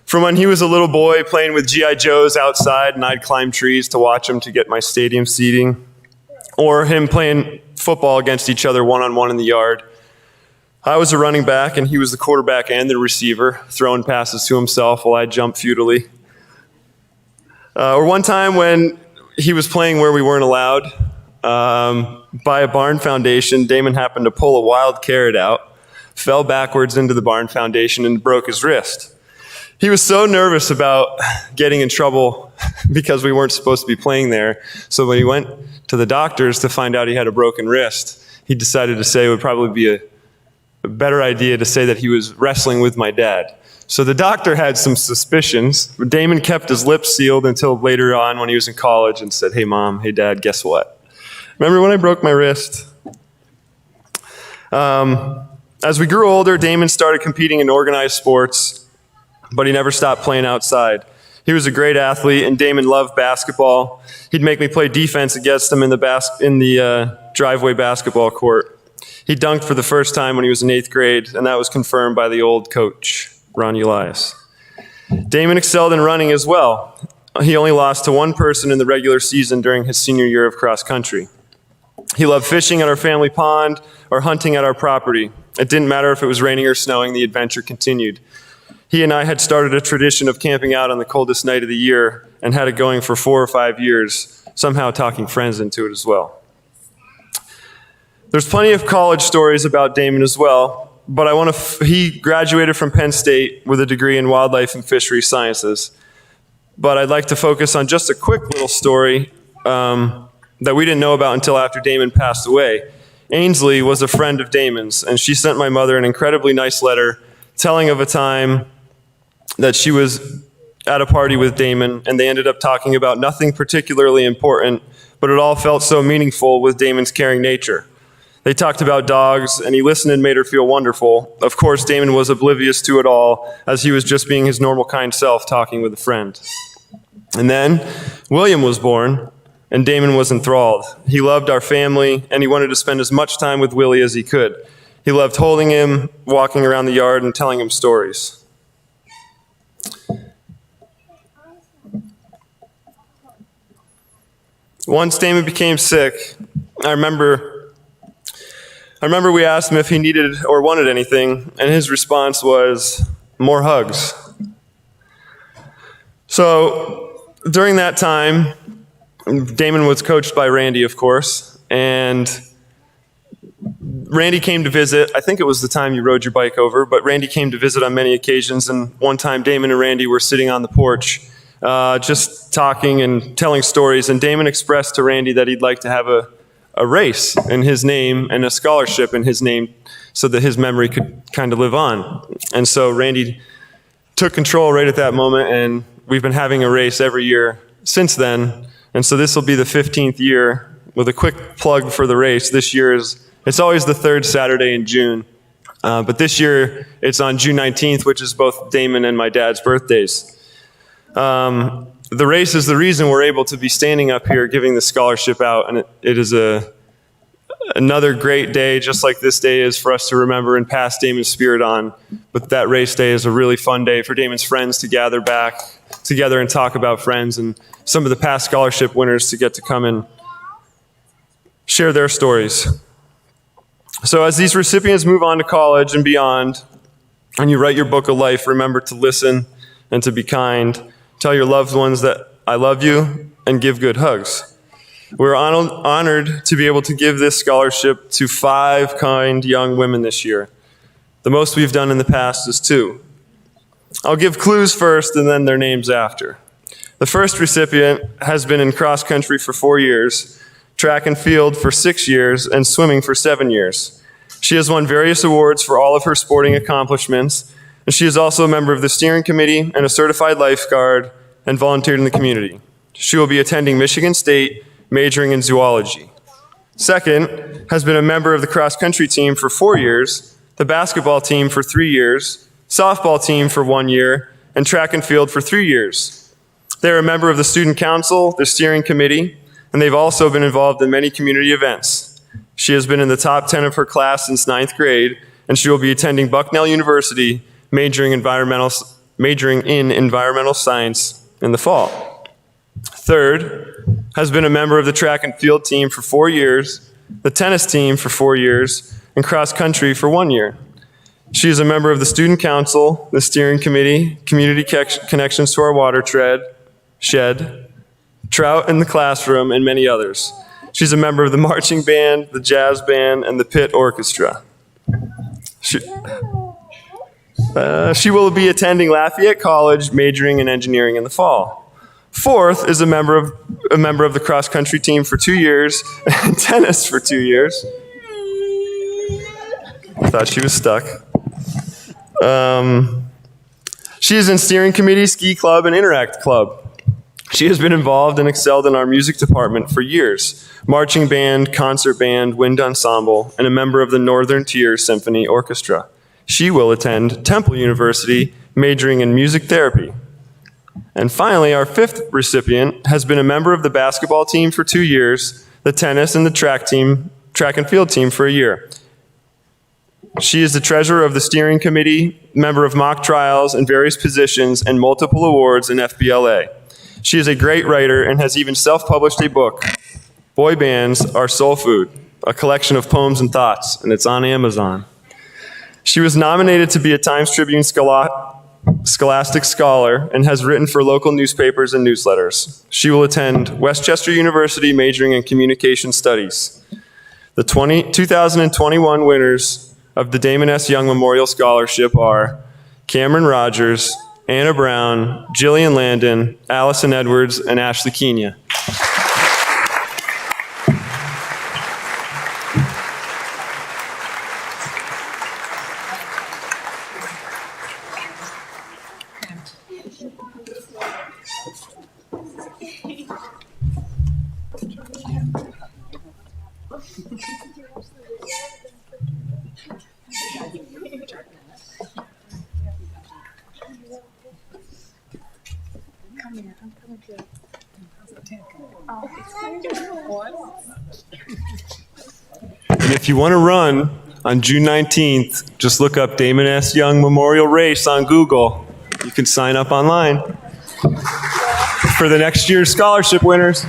From when he was a little boy playing with G.I. Joes outside, and I'd climb trees to watch him to get my stadium seating, or him playing football against each other one-on-one in the yard. I was a running back, and he was the quarterback and the receiver, throwing passes to himself while I jumped futilely. Or one time when he was playing where we weren't allowed, by a barn foundation, Damon happened to pull a wild carrot out, fell backwards into the barn foundation, and broke his wrist. He was so nervous about getting in trouble because we weren't supposed to be playing there. So when he went to the doctors to find out he had a broken wrist, he decided to say it would probably be a better idea to say that he was wrestling with my dad. So the doctor had some suspicions. Damon kept his lips sealed until later on when he was in college and said, "Hey, Mom, hey, Dad, guess what? Remember when I broke my wrist?" As we grew older, Damon started competing in organized sports, but he never stopped playing outside. He was a great athlete, and Damon loved basketball. He'd make me play defense against him in the driveway basketball court. He dunked for the first time when he was in 8th grade, and that was confirmed by the old coach, Ron Elias. Damon excelled in running as well. He only lost to one person in the regular season during his senior year of cross country. He loved fishing at our family pond or hunting at our property. It didn't matter if it was raining or snowing, the adventure continued. He and I had started a tradition of camping out on the coldest night of the year and had it going for 4 or 5 years, somehow talking friends into it as well. There's plenty of college stories about Damon as well, but he graduated from Penn State with a degree in wildlife and fishery sciences. But I'd like to focus on just a quick little story that we didn't know about until after Damon passed away. Ainsley was a friend of Damon's, and she sent my mother an incredibly nice letter telling of a time that she was at a party with Damon, and they ended up talking about nothing particularly important, but it all felt so meaningful with Damon's caring nature. They talked about dogs, and he listened and made her feel wonderful. Of course, Damon was oblivious to it all, as he was just being his normal kind self talking with a friend. And then William was born, and Damon was enthralled. He loved our family, and he wanted to spend as much time with Willie as he could. He loved holding him, walking around the yard, and telling him stories. Once Damon became sick, I remember we asked him if he needed or wanted anything, and his response was, more hugs. So during that time, Damon was coached by Randy, of course, and Randy came to visit. I think it was the time you rode your bike over, but Randy came to visit on many occasions, and one time Damon and Randy were sitting on the porch just talking and telling stories, and Damon expressed to Randy that he'd like to have a race in his name and a scholarship in his name so that his memory could kind of live on. And so Randy took control right at that moment, and we've been having a race every year since then. And so this will be the 15th year. With a quick plug for the race, this year it's always the third Saturday in June. But this year it's on June 19th, which is both Damon and my dad's birthdays. The race is the reason we're able to be standing up here giving the scholarship out, and it is another great day, just like this day is for us to remember and pass Damon's spirit on. But that race day is a really fun day for Damon's friends to gather back together and talk about friends, and some of the past scholarship winners to get to come and share their stories. So as these recipients move on to college and beyond, and you write your book of life, remember to listen and to be kind. Tell your loved ones that I love you, and give good hugs. We're honored to be able to give this scholarship to 5 kind young women this year. The most we've done in the past is 2. I'll give clues first and then their names after. The first recipient has been in cross country for 4 years, track and field for 6 years, and swimming for 7 years. She has won various awards for all of her sporting accomplishments, and she is also a member of the steering committee and a certified lifeguard and volunteered in the community. She will be attending Michigan State, majoring in zoology. Second, has been a member of the cross-country team for 4 years, the basketball team for 3 years, softball team for 1 year, and track and field for 3 years. They're a member of the student council, the steering committee, and they've also been involved in many community events. She has been in the top 10 of her class since 9th grade, and she will be attending Bucknell University, majoring in environmental science in the fall. Third, has been a member of the track and field team for 4 years, the tennis team for 4 years, and cross country for 1 year. She is a member of the student council, the steering committee, community connections to our water shed, trout in the classroom, and many others. She's a member of the marching band, the jazz band, and the pit orchestra. She will be attending Lafayette College, majoring in engineering in the fall. Fourth is a member of the cross-country team for 2 years and tennis for 2 years. I thought she was stuck. She is in steering committee, ski club, and interact club. She has been involved and excelled in our music department for years. Marching band, concert band, wind ensemble, and a member of the Northern Tier Symphony Orchestra. She will attend Temple University, majoring in music therapy. And finally, our fifth recipient has been a member of the basketball team for 2 years, the tennis and the track and field team for 1 year. She is the treasurer of the steering committee, member of mock trials and various positions, and multiple awards in FBLA. She is a great writer and has even self-published a book, Boy Bands Are Soul Food. a collection of poems and thoughts, and it's on Amazon. She was nominated to be a Times Tribune Scholastic Scholar and has written for local newspapers and newsletters. She will attend Westchester University majoring in Communication Studies. The 2021 winners of the Damon S. Young Memorial Scholarship are Cameron Rogers, Anna Brown, Jillian Landon, Allison Edwards, and Ashley Kenya. And if you want to run on June 19th, just look up Damon S. Young Memorial Race on Google. You can sign up online for the next year's scholarship winners.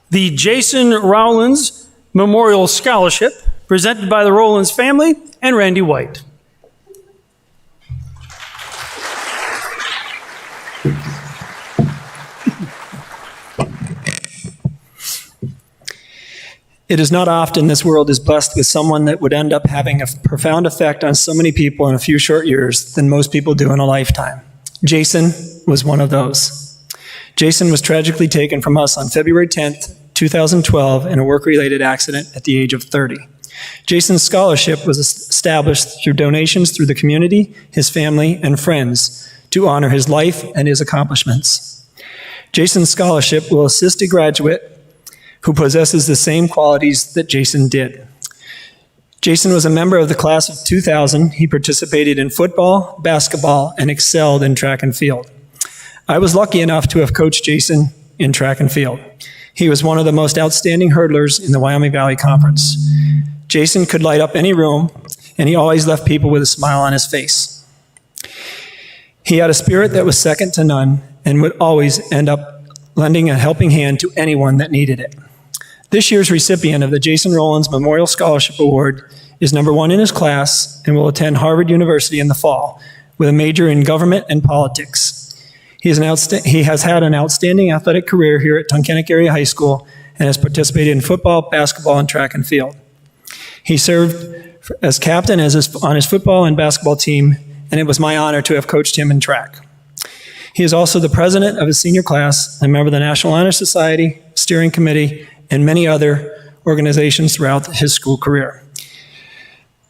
The Jason Rowlands Memorial Scholarship, presented by the Rowlands family and Randy White. It is not often this world is blessed with someone that would end up having a profound effect on so many people in a few short years than most people do in a lifetime. Jason was one of those. Jason was tragically taken from us on February 10th, 2012 in a work-related accident at the age of 30. Jason's scholarship was established through donations through the community, his family, and friends to honor his life and his accomplishments. Jason's scholarship will assist a graduate who possesses the same qualities that Jason did. Jason was a member of the class of 2000. He participated in football, basketball, and excelled in track and field. I was lucky enough to have coached Jason in track and field. He was one of the most outstanding hurdlers in the Wyoming Valley Conference. Jason could light up any room, and he always left people with a smile on his face. He had a spirit that was second to none and would always end up lending a helping hand to anyone that needed it. This year's recipient of the Jason Rowlands Memorial Scholarship Award is number one in his class and will attend Harvard University in the fall with a major in government and politics. He has had an outstanding athletic career here at Tunkhannock Area High School and has participated in football, basketball, and track and field. He served as captain on his football and basketball team, and it was my honor to have coached him in track. He is also the president of his senior class, a member of the National Honor Society, steering committee, and many other organizations throughout his school career.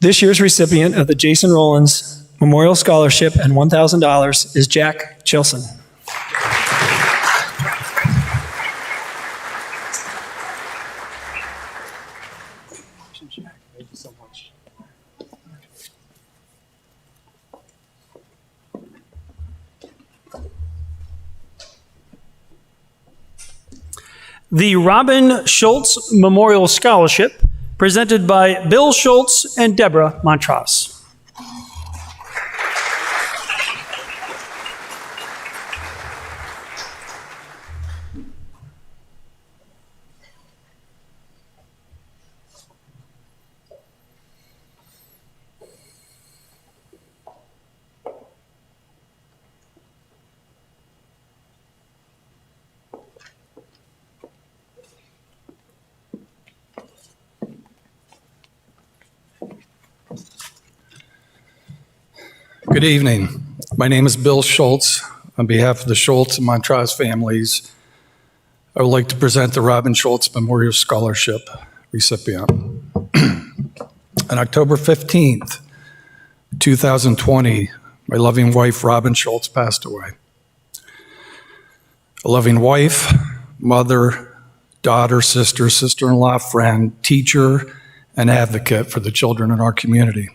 This year's recipient of the Jason Rowlands Memorial Scholarship and $1,000 is Jack Chilson. Thank you so much. The Robin Schultz Memorial Scholarship, presented by Bill Schultz and Deborah Montross. Good evening. My name is Bill Schultz. On behalf of the Schultz and Montross families, I would like to present the Robin Schultz Memorial Scholarship recipient. On October 15th, 2020, my loving wife, Robin Schultz, passed away. A loving wife, mother, daughter, sister, sister-in-law, friend, teacher, and advocate for the children in our community.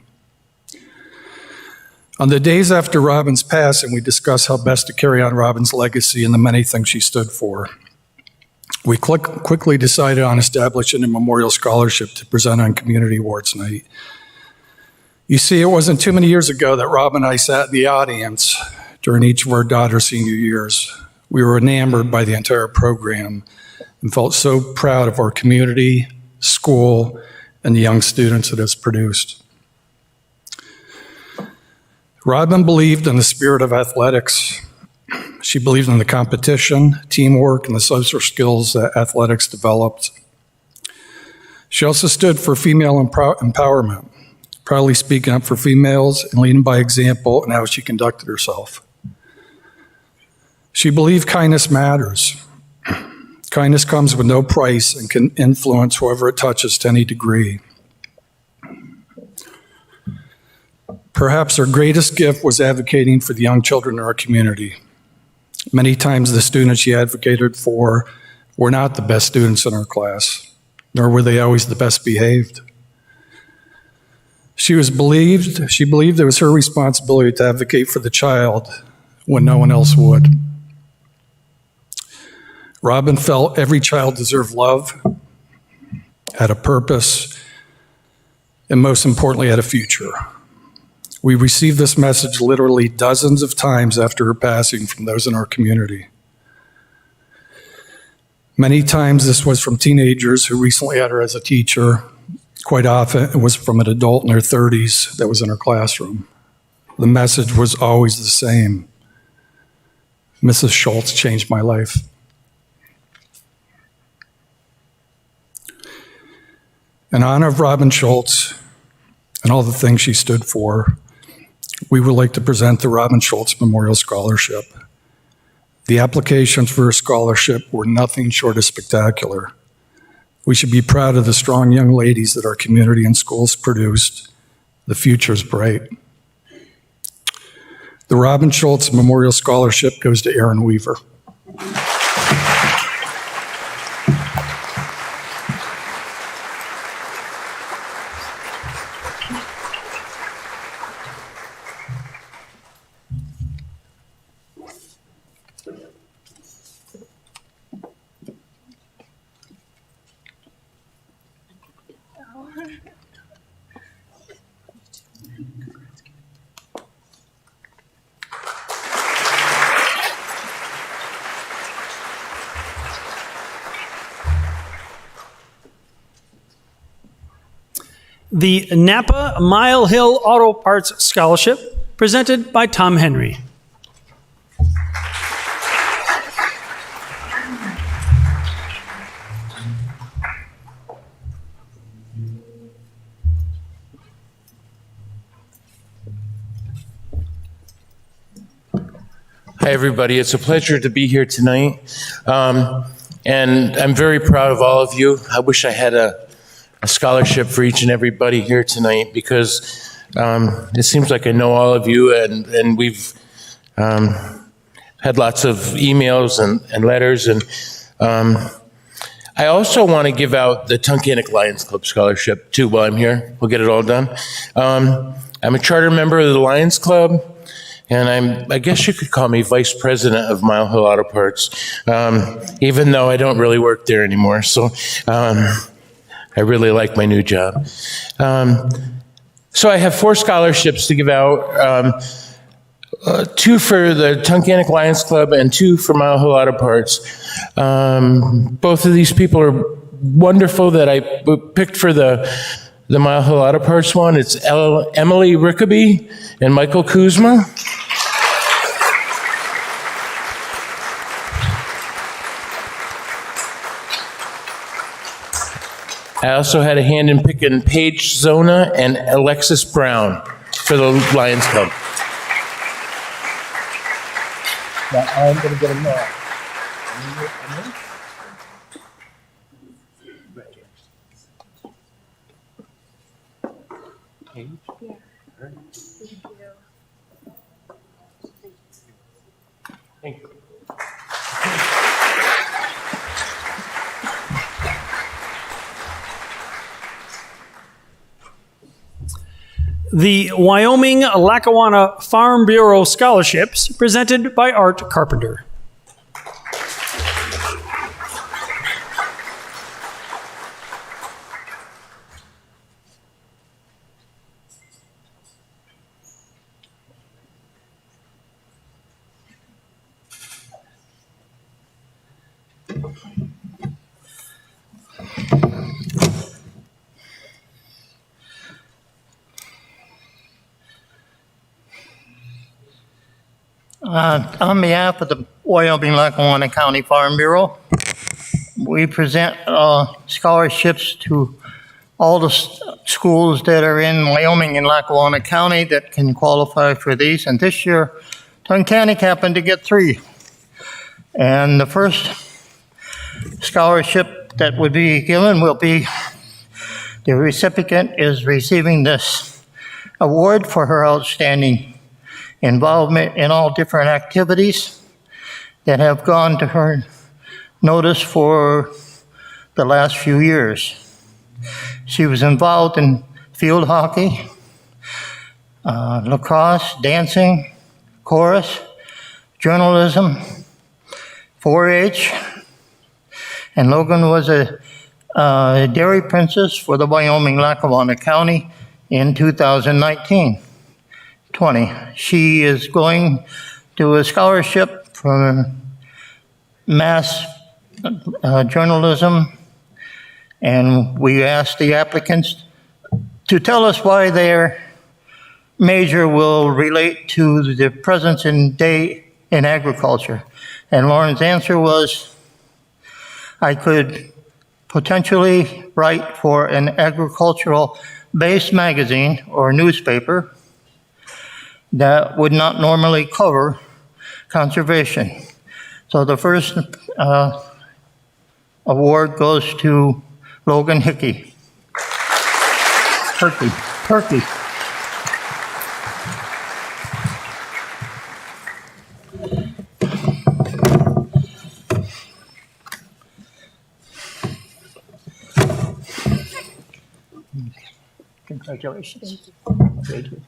On the days after Robin's passing, we discussed how best to carry on Robin's legacy and the many things she stood for. We quickly decided on establishing a memorial scholarship to present on Community Awards Night. You see, it wasn't too many years ago that Rob and I sat in the audience during each of our daughter's senior years. We were enamored by the entire program and felt so proud of our community, school, and the young students it has produced. Robin believed in the spirit of athletics. She believed in the competition, teamwork, and the social skills that athletics developed. She also stood for female empowerment, proudly speaking up for females and leading by example in how she conducted herself. She believed kindness matters. Kindness comes with no price and can influence whoever it touches to any degree. Perhaps her greatest gift was advocating for the young children in our community. Many times the students she advocated for were not the best students in our class, nor were they always the best behaved. She believed it was her responsibility to advocate for the child when no one else would. Robin felt every child deserved love, had a purpose, and most importantly, had a future. We received this message literally dozens of times after her passing from those in our community. Many times this was from teenagers who recently had her as a teacher. Quite often it was from an adult in their 30s that was in her classroom. The message was always the same. Mrs. Schultz changed my life. In honor of Robin Schultz and all the things she stood for, we would like to present the Robin Schultz Memorial Scholarship. The applications for her scholarship were nothing short of spectacular. We should be proud of the strong young ladies that our community and schools produced. The future's bright. The Robin Schultz Memorial Scholarship goes to Aaron Weaver. The Napa Mile Hill Auto Parts Scholarship, presented by Tom Henry. Hi, everybody. It's a pleasure to be here tonight. And I'm very proud of all of you. I wish I had a scholarship for each and everybody here tonight because it seems like I know all of you, and we've had lots of emails and letters. And I also want to give out the Tunkhannock Lions Club Scholarship, too, while I'm here. We'll get it all done. I'm a charter member of the Lions Club. And I guess you could call me vice president of Mile Hill Auto Parts, even though I don't really work there anymore. So I really like my new job. So I have 4 scholarships to give out, 2 for the Tunkhannock Lions Club and 2 for Mile Hill Auto Parts. Both of these people are wonderful that I picked for the Mile Hill Auto Parts one. It's Emily Rickaby and Michael Kuzma. I also had a hand in picking Paige Zona and Alexis Brown for the Lions Club. Now I'm going to get them now. Thank you. The Wyoming Lackawanna Farm Bureau Scholarships, presented by Art Carpenter. On behalf of the Wyoming-Lackawanna County Farm Bureau, we present scholarships to all the schools that are in Wyoming and Lackawanna County that can qualify for these. And this year, Tunkhannock happened to get 3. And the first scholarship that would be given will be, the recipient is receiving this award for her outstanding involvement in all different activities that have gone to her notice for the last few years. She was involved in field hockey, lacrosse, dancing, chorus, journalism, 4-H, and Logan was a dairy princess for the Wyoming-Lackawanna County in 2019-20. She is going to a scholarship for mass journalism, and we asked the applicants to tell us why their major will relate to the presence in agriculture. And Lauren's answer was, I could potentially write for an agricultural-based magazine or newspaper that would not normally cover conservation. So the first award goes to Logan Hickey. Turkey. Congratulations. Thank you.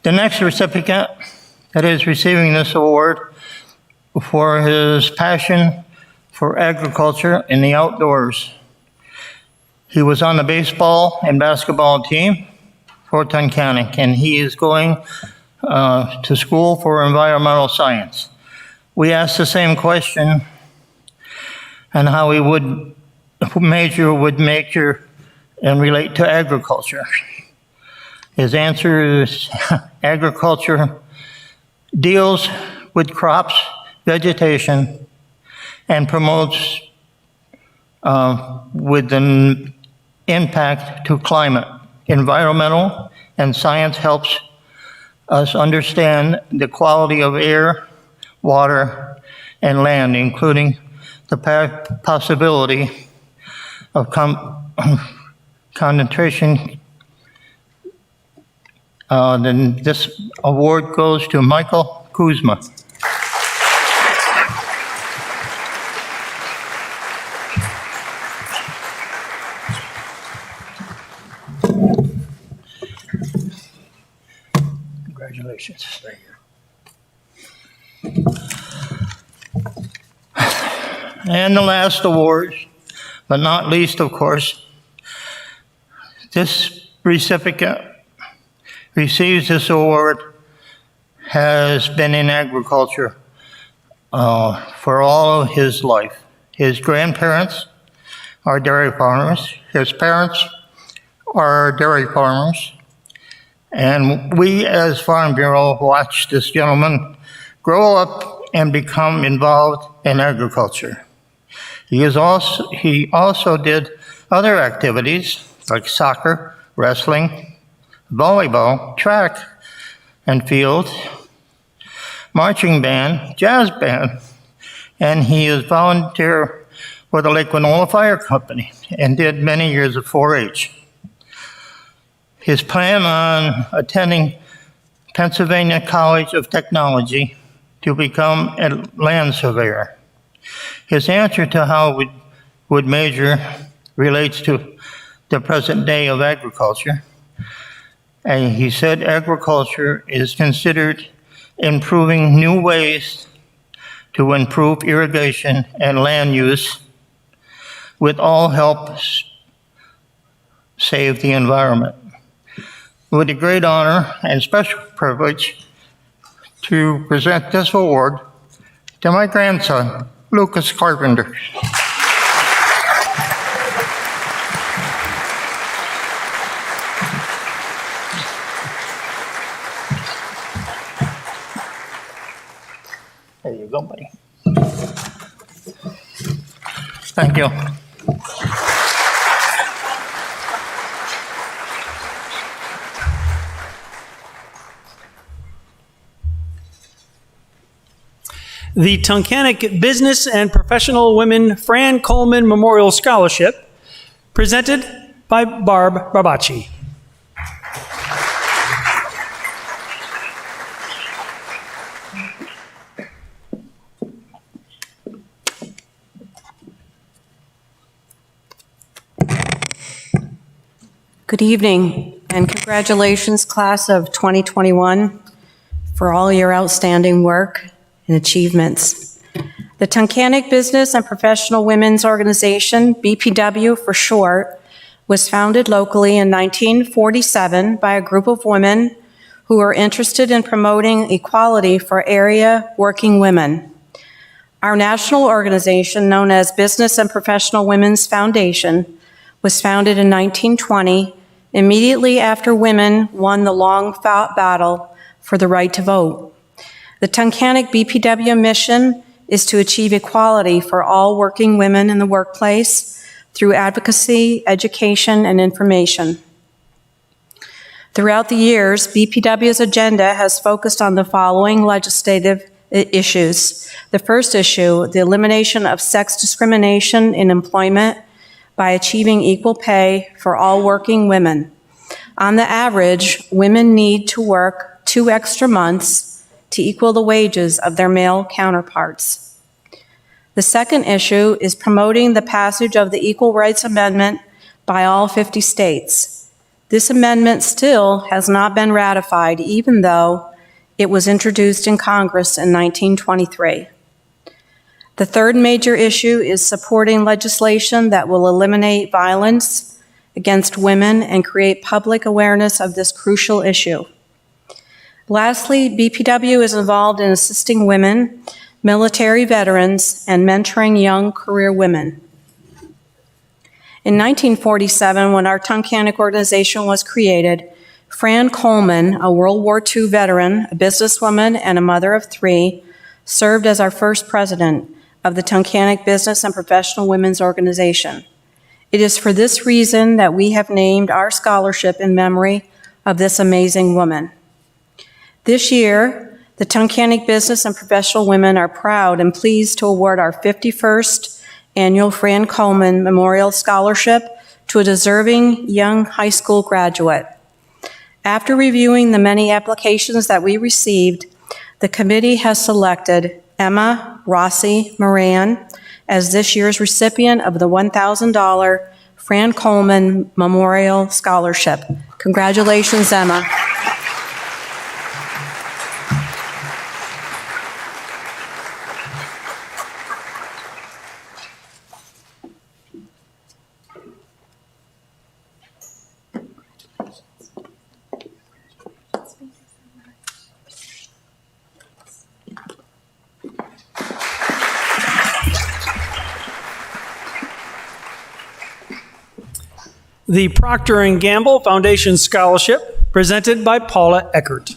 The next recipient that is receiving this award for his passion for agriculture and the outdoors. He was on the baseball and basketball team for Tunkhannock, and he is going to school for environmental science. We asked the same question on how he would major and relate to agriculture. His answer is agriculture deals with crops, vegetation, and promotes with an impact to climate. Environmental and science helps us understand the quality of air, water, and land, including the possibility of concentration. Then this award goes to Michael Kuzma. Congratulations. Thank you. And the last award, but not least, of course, this recipient receives this award has been in agriculture for all of his life. His grandparents are dairy farmers. His parents are dairy farmers. And we as Farm Bureau watched this gentleman grow up and become involved in agriculture. He also did other activities like soccer, wrestling, volleyball, track and field, marching band, jazz band, and he is volunteer for the Lake Winona Fire Company and did many years of 4-H. His plan on attending Pennsylvania College of Technology to become a land surveyor. His answer to how would major relates to the present day of agriculture. And he said agriculture is considered improving new ways to improve irrigation and land use with all help save the environment. with the great honor and special privilege to present this award to my grandson, Lucas Carpenter. There you go, buddy. Thank you. The Tunkhannock Business and Professional Women Fran Coleman Memorial Scholarship, presented by Barb Barbacci. Good evening, and congratulations, class of 2021, for all your outstanding work and achievements. The Tunkhannock Business and Professional Women's Organization, BPW for short, was founded locally in 1947 by a group of women who were interested in promoting equality for area working women. Our national organization, known as Business and Professional Women's Foundation, was founded in 1920, immediately after women won the long-fought battle for the right to vote. The Tunkhannock BPW mission is to achieve equality for all working women in the workplace through advocacy, education, and information. Throughout the years, BPW's agenda has focused on the following legislative issues. The first issue, the elimination of sex discrimination in employment by achieving equal pay for all working women. On the average, women need to work 2 extra months to equal the wages of their male counterparts. The second issue is promoting the passage of the Equal Rights Amendment by all 50 states. This amendment still has not been ratified, even though it was introduced in Congress in 1923. The third major issue is supporting legislation that will eliminate violence against women and create public awareness of this crucial issue. Lastly, BPW is involved in assisting women, military veterans, and mentoring young career women. In 1947, when our Tunkhannock organization was created, Fran Coleman, a World War II veteran, a businesswoman, and a mother of 3, served as our first president of the Tunkhannock Business and Professional Women's Organization. It is for this reason that we have named our scholarship in memory of this amazing woman. This year, the Tunkhannock Business and Professional Women are proud and pleased to award our 51st annual Fran Coleman Memorial Scholarship to a deserving young high school graduate. After reviewing the many applications that we received, the committee has selected Emma Rossi Moran as this year's recipient of the $1,000 Fran Coleman Memorial Scholarship. Congratulations, Emma. The Procter & Gamble Foundation Scholarship, presented by Paula Eckert.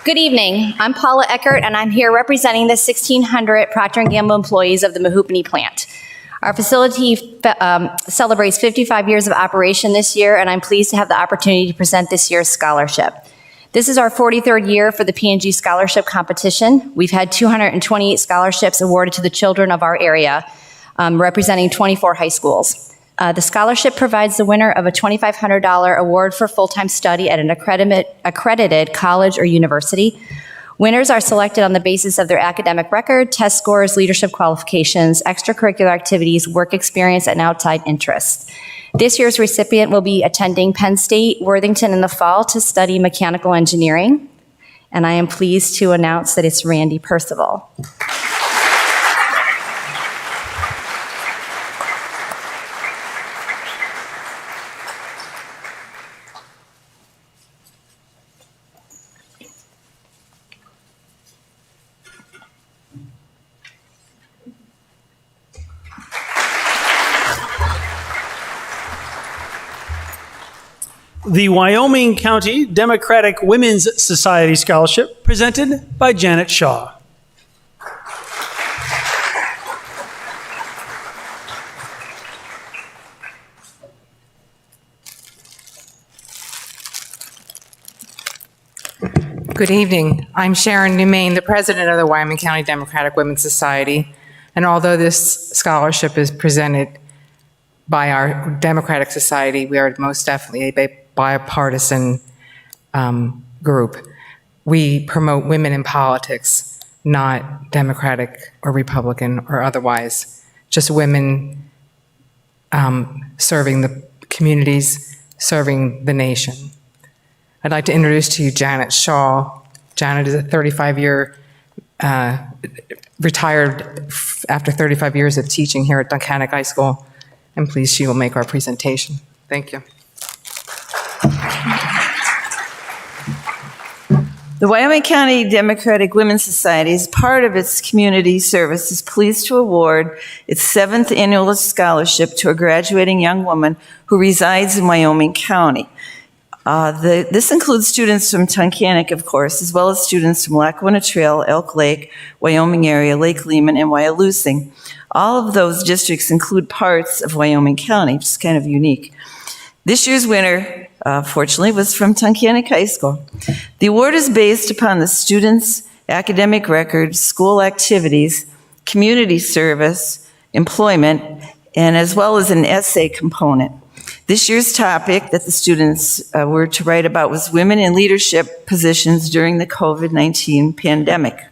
Good evening. I'm Paula Eckert, and I'm here representing the 1,600 Procter & Gamble employees of the Mahoopany plant. Our facility celebrates 55 years of operation this year, and I'm pleased to have the opportunity to present this year's scholarship. This is our 43rd year for the P&G Scholarship Competition. We've had 228 scholarships awarded to the children of our area, representing 24 high schools. The scholarship provides the winner of a $2,500 award for full-time study at an accredited college or university. Winners are selected on the basis of their academic record, test scores, leadership qualifications, extracurricular activities, work experience, and outside interests. This year's recipient will be attending Penn State Worthington in the fall to study mechanical engineering, and I am pleased to announce that it's Randy Percival. the Wyoming County Democratic Women's Society Scholarship presented by Janet Shaw. Good evening. I'm Sharon Newmain, the president of the Wyoming County Democratic Women's Society. And although this scholarship is presented by our Democratic Society, we are most definitely a bipartisan group. We promote women in politics, not Democratic or Republican or otherwise, just women serving the communities, serving the nation. I'd like to introduce to you Janet Shaw. Janet is a 35-year, retired after 35 years of teaching here at Tunkhannock High School. And please, she will make our presentation. Thank you. The Wyoming County Democratic Women's Society, as part of its community service, is pleased to award its 7th annual scholarship to a graduating young woman who resides in Wyoming County. This includes students from Tunkhannock, of course, as well as students from Lackawanna Trail, Elk Lake, Wyoming area, Lake Lehman, and Wyalusing. All of those districts include parts of Wyoming County, which is kind of unique. This year's winner, fortunately, was from Tunkhannock High School. The award is based upon the students' academic records, school activities, community service, employment, and as well as an essay component. This year's topic that the students were to write about was women in leadership positions during the COVID-19 pandemic.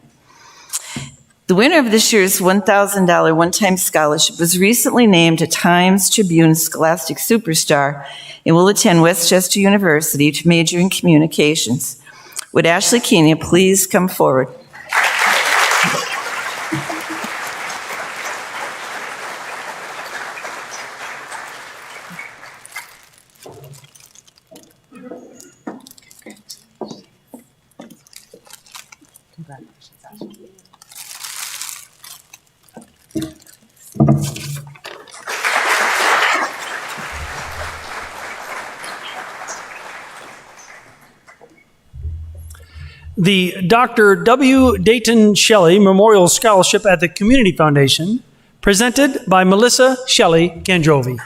The winner of this year's $1,000 one-time scholarship was recently named a Times Tribune Scholastic Superstar and will attend Westchester University to major in communications. Would Ashley Kenya please come forward? The Dr. W. Dayton Shelley Memorial Scholarship at the Community Foundation, presented by Melissa Shelley Gandrovi.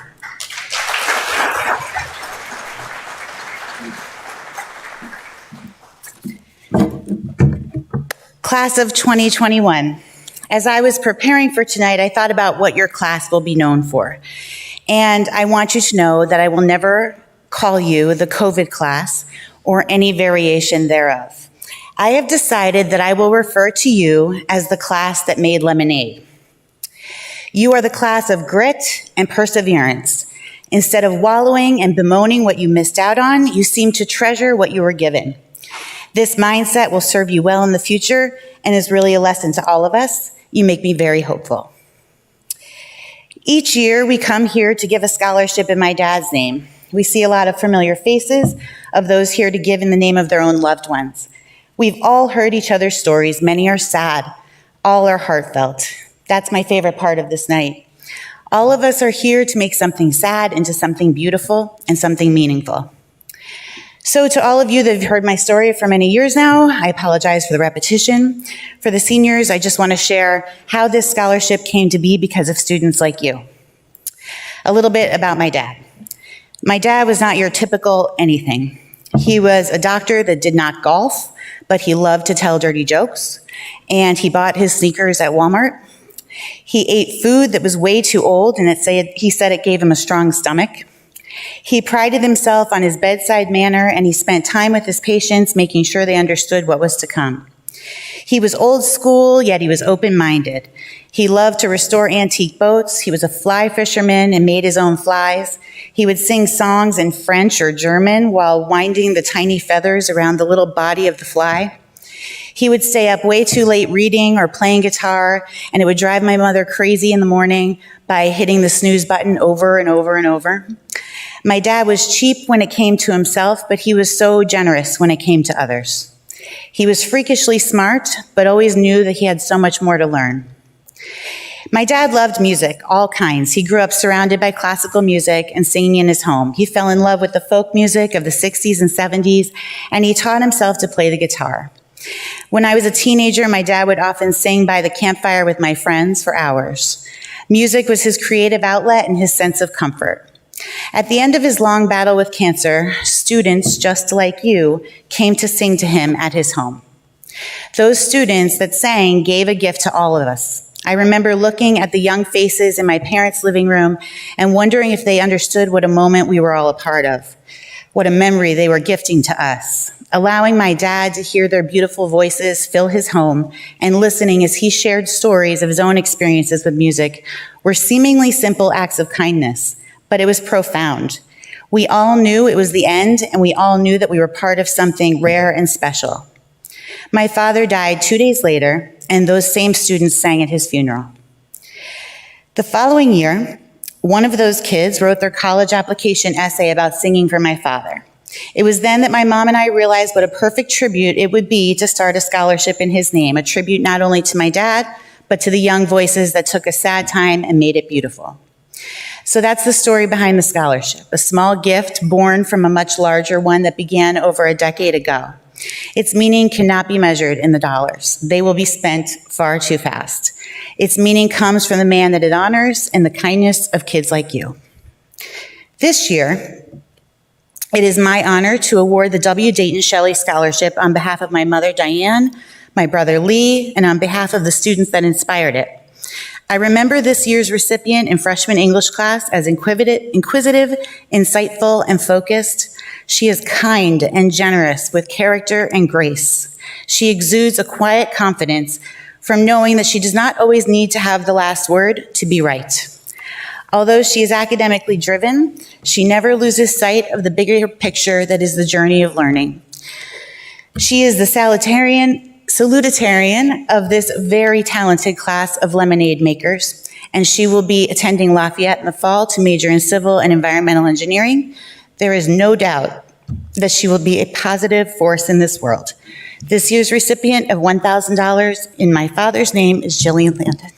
Class of 2021. As I was preparing for tonight, I thought about what your class will be known for. And I want you to know that I will never call you the COVID class or any variation thereof. I have decided that I will refer to you as the class that made lemonade. You are the class of grit and perseverance. Instead of wallowing and bemoaning what you missed out on, you seem to treasure what you were given. This mindset will serve you well in the future and is really a lesson to all of us. You make me very hopeful. Each year, we come here to give a scholarship in my dad's name. We see a lot of familiar faces of those here to give in the name of their own loved ones. We've all heard each other's stories. Many are sad. All are heartfelt. That's my favorite part of this night. All of us are here to make something sad into something beautiful and something meaningful. So to all of you that have heard my story for many years now, I apologize for the repetition. For the seniors, I just want to share how this scholarship came to be because of students like you. A little bit about my dad. My dad was not your typical anything. He was a doctor that did not golf, but he loved to tell dirty jokes, and he bought his sneakers at Walmart. He ate food that was way too old, and he said it gave him a strong stomach. He prided himself on his bedside manner, and he spent time with his patients, making sure they understood what was to come. He was old school, yet he was open-minded. He loved to restore antique boats. He was a fly fisherman and made his own flies. He would sing songs in French or German while winding the tiny feathers around the little body of the fly. He would stay up way too late reading or playing guitar, and it would drive my mother crazy in the morning by hitting the snooze button over and over and over. My dad was cheap when it came to himself, but he was so generous when it came to others. He was freakishly smart, but always knew that he had so much more to learn. My dad loved music, all kinds. He grew up surrounded by classical music and singing in his home. He fell in love with the folk music of the 60s and 70s, and he taught himself to play the guitar. When I was a teenager, my dad would often sing by the campfire with my friends for hours. Music was his creative outlet and his sense of comfort. At the end of his long battle with cancer, students just like you came to sing to him at his home. Those students that sang gave a gift to all of us. I remember looking at the young faces in my parents' living room and wondering if they understood what a moment we were all a part of, what a memory they were gifting to us. Allowing my dad to hear their beautiful voices fill his home and listening as he shared stories of his own experiences with music were seemingly simple acts of kindness, but it was profound. We all knew it was the end, and we all knew that we were part of something rare and special. My father died 2 days later, and those same students sang at his funeral. The following year, one of those kids wrote their college application essay about singing for my father. It was then that my mom and I realized what a perfect tribute it would be to start a scholarship in his name, a tribute not only to my dad, but to the young voices that took a sad time and made it beautiful. So that's the story behind the scholarship, a small gift born from a much larger one that began over a decade ago. Its meaning cannot be measured in the dollars. They will be spent far too fast. Its meaning comes from the man that it honors and the kindness of kids like you. This year, it is my honor to award the W. Dayton Shelley Scholarship on behalf of my mother, Diane, my brother, Lee, and on behalf of the students that inspired it. I remember this year's recipient in freshman English class as inquisitive, insightful, and focused. She is kind and generous with character and grace. She exudes a quiet confidence from knowing that she does not always need to have the last word to be right. Although she is academically driven, she never loses sight of the bigger picture that is the journey of learning. She is the salutatorian of this very talented class of lemonade makers, and she will be attending Lafayette in the fall to major in civil and environmental engineering. There is no doubt that she will be a positive force in this world. This year's recipient of $1,000 in my father's name is Jillian Landon.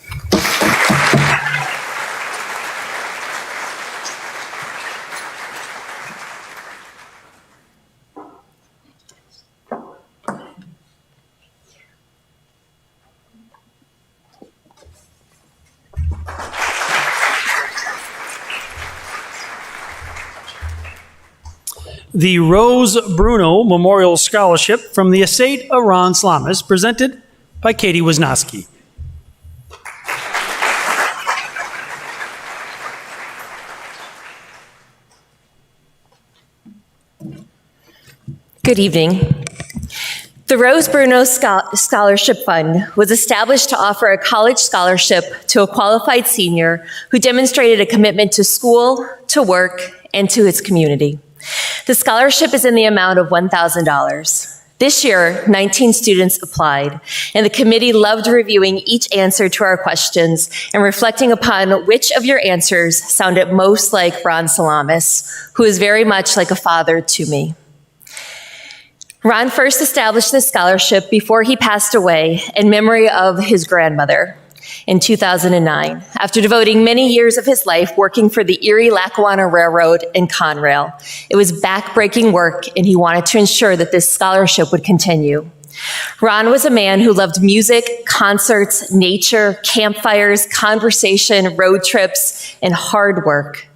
The Rose Bruno Memorial Scholarship from the estate of Ron Slamis, presented by Katie Wisnowski. Good evening. The Rose Bruno Scholarship Fund was established to offer a college scholarship to a qualified senior who demonstrated a commitment to school, to work, and to his community. The scholarship is in the amount of $1,000. This year, 19 students applied, and the committee loved reviewing each answer to our questions and reflecting upon which of your answers sounded most like Ron Salamis, who is very much like a father to me. Ron first established this scholarship before he passed away in memory of his grandmother in 2009, after devoting many years of his life working for the Erie-Lackawanna Railroad and Conrail. It was back-breaking work, and he wanted to ensure that this scholarship would continue. Ron was a man who loved music, concerts, nature, campfires, conversation, road trips, and hard work.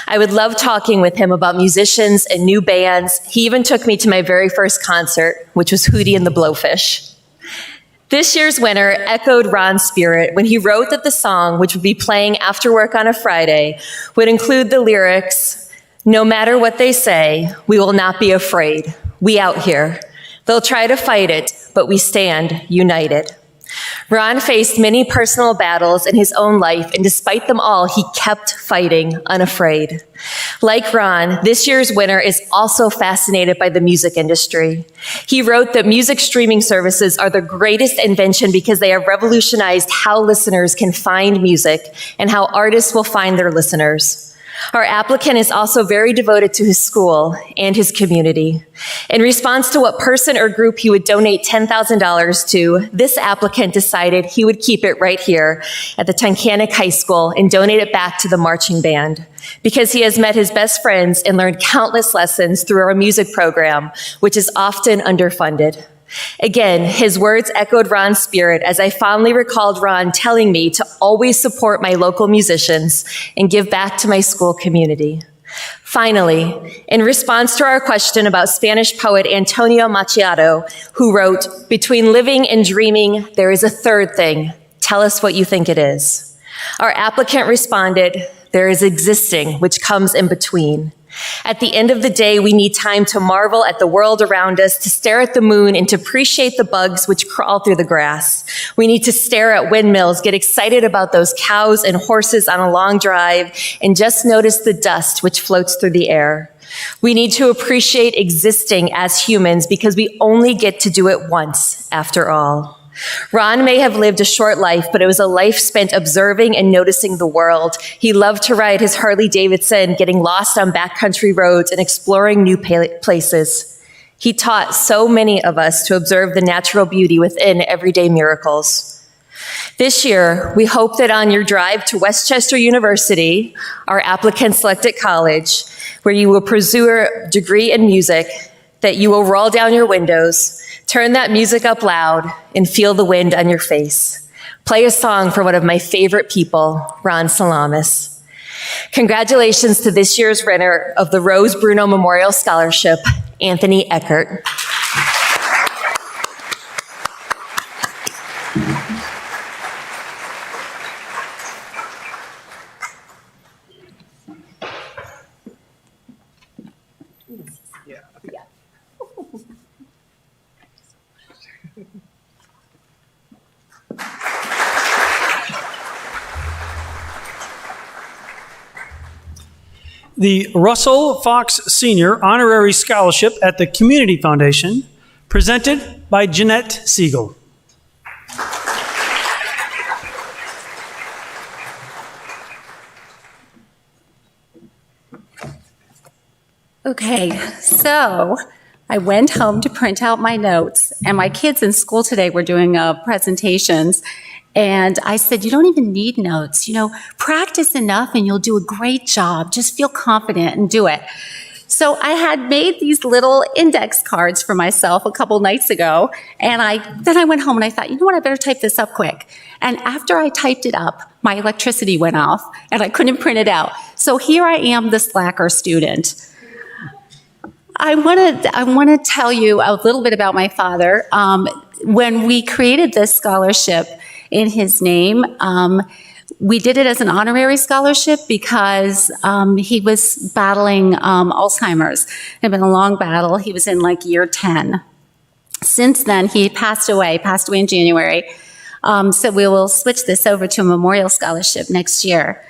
I would love talking with him about musicians and new bands. He even took me to my very first concert, which was Hootie and the Blowfish. This year's winner echoed Ron's spirit when he wrote that the song, which would be playing after work on a Friday, would include the lyrics, "No matter what they say, we will not be afraid. We out here. They'll try to fight it, but we stand united." Ron faced many personal battles in his own life, and despite them all, he kept fighting, unafraid. Like Ron, this year's winner is also fascinated by the music industry. He wrote that music streaming services are the greatest invention because they have revolutionized how listeners can find music and how artists will find their listeners. Our applicant is also very devoted to his school and his community. In response to what person or group he would donate $10,000 to, this applicant decided he would keep it right here at the Tunkhannock High School and donate it back to the marching band, because he has met his best friends and learned countless lessons through our music program, which is often underfunded. Again, his words echoed Ron's spirit as I fondly recalled Ron telling me to always support my local musicians and give back to my school community. Finally, in response to our question about Spanish poet Antonio Machado, who wrote, "Between living and dreaming, there is a third thing. Tell us what you think it is." Our applicant responded, "There is existing, which comes in between." At the end of the day, we need time to marvel at the world around us, to stare at the moon, and to appreciate the bugs which crawl through the grass. We need to stare at windmills, get excited about those cows and horses on a long drive, and just notice the dust which floats through the air. We need to appreciate existing as humans because we only get to do it once, after all. Ron may have lived a short life, but it was a life spent observing and noticing the world. He loved to ride his Harley Davidson, getting lost on backcountry roads and exploring new places. He taught so many of us to observe the natural beauty within everyday miracles. This year, we hope that on your drive to Westchester University, our applicant-selected college, where you will pursue a degree in music, that you will roll down your windows, turn that music up loud, and feel the wind on your face. Play a song for one of my favorite people, Ron Salamis. Congratulations to this year's winner of the Rose Bruno Memorial Scholarship, Anthony Eckert. The Russell Fox Sr. Honorary Scholarship at the Community Foundation, presented by Jeanette Siegel. Okay, so I went home to print out my notes, and my kids in school today were doing presentations. And I said, you don't even need notes. Practice enough and you'll do a great job. Just feel confident and do it. So I had made these little index cards for myself a couple nights ago. And then I went home and I thought, you know what, I better type this up quick. And after I typed it up, my electricity went off and I couldn't print it out. So here I am, the slacker student. I want to tell you a little bit about my father. When we created this scholarship in his name, we did it as an honorary scholarship because he was battling Alzheimer's. It had been a long battle. He was in year 10. Since then, he passed away in January. So we will switch this over to a memorial scholarship next year.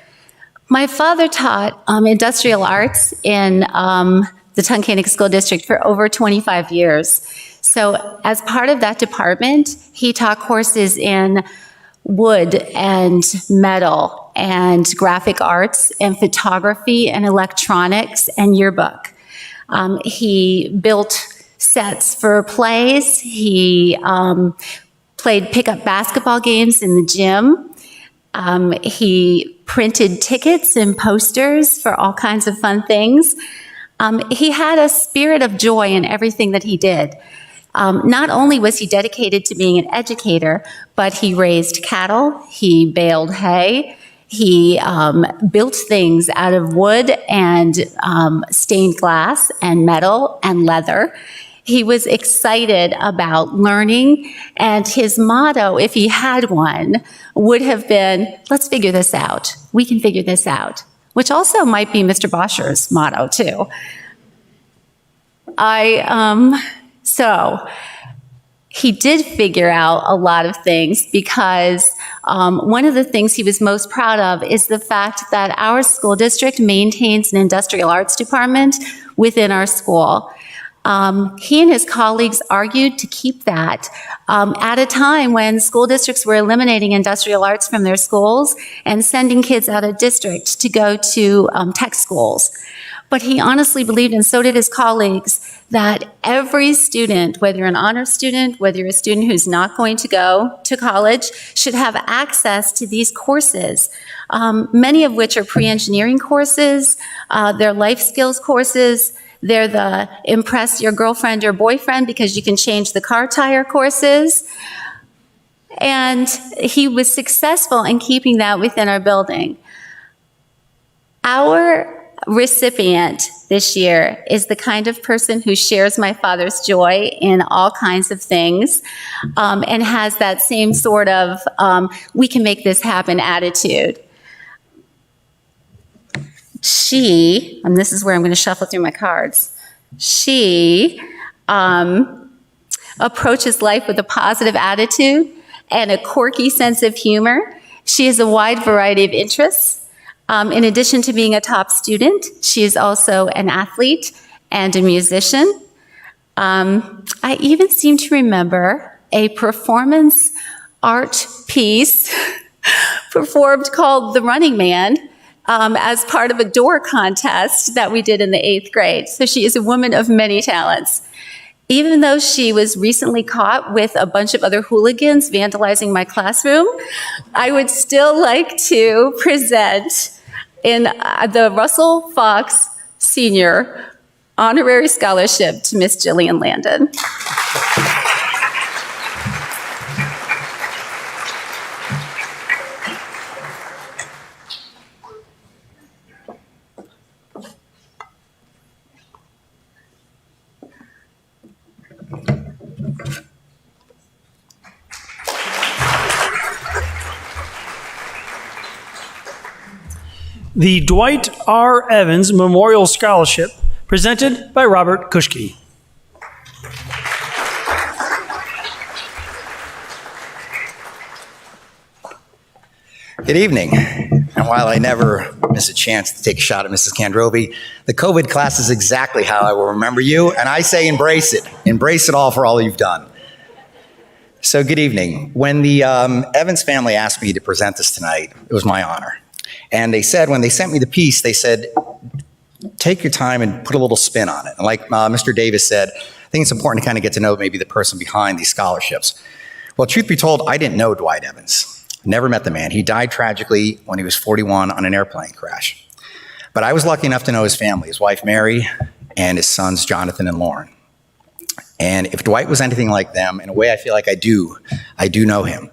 My father taught industrial arts in the Tunkhannock School District for over 25 years. So as part of that department, he taught courses in wood and metal and graphic arts and photography and electronics and yearbook. He built sets for plays. He played pickup basketball games in the gym. He printed tickets and posters for all kinds of fun things. He had a spirit of joy in everything that he did. Not only was he dedicated to being an educator, but he raised cattle, he baled hay, he built things out of wood and stained glass and metal and leather. He was excited about learning, and his motto, if he had one, would have been, let's figure this out. We can figure this out, which also might be Mr. Boscher's motto, too. So he did figure out a lot of things because one of the things he was most proud of is the fact that our school district maintains an industrial arts department within our school. He and his colleagues argued to keep that at a time when school districts were eliminating industrial arts from their schools and sending kids out of district to go to tech schools. But he honestly believed, and so did his colleagues, that every student, whether you're an honor student, whether you're a student who's not going to go to college, should have access to these courses, many of which are pre-engineering courses, they're life skills courses, they're the impress your girlfriend or boyfriend because you can change the car tire courses. And he was successful in keeping that within our building. Our recipient this year is the kind of person who shares my father's joy in all kinds of things, and has that same sort of we can make this happen attitude. She, and this is where I'm going to shuffle through my cards, she approaches life with a positive attitude and a quirky sense of humor. She has a wide variety of interests. In addition to being a top student, she is also an athlete and a musician. I even seem to remember a performance art piece performed called The Running Man as part of a door contest that we did in the 8th grade. So she is a woman of many talents. Even though she was recently caught with a bunch of other hooligans vandalizing my classroom, I would still like to present in the Russell Fox Senior Honorary Scholarship to Miss Jillian Landon. The Dwight R. Evans Memorial Scholarship, presented by Robert Kuschke. Good evening. And while I never miss a chance to take a shot at Mrs. Kandrovi, the COVID class is exactly how I will remember you, and I say embrace it. Embrace it all for all you've done. So good evening. When the Evans family asked me to present this tonight, it was my honor. And they said, when they sent me the piece, they said, take your time and put a little spin on it. And like Mr. Davis said, I think it's important to kind of get to know maybe the person behind these scholarships. Well, truth be told, I didn't know Dwight Evans. Never met the man. He died tragically when he was 41 on an airplane crash. But I was lucky enough to know his family, his wife Mary and his sons Jonathan and Lauren. And if Dwight was anything like them, in a way I feel like I do know him.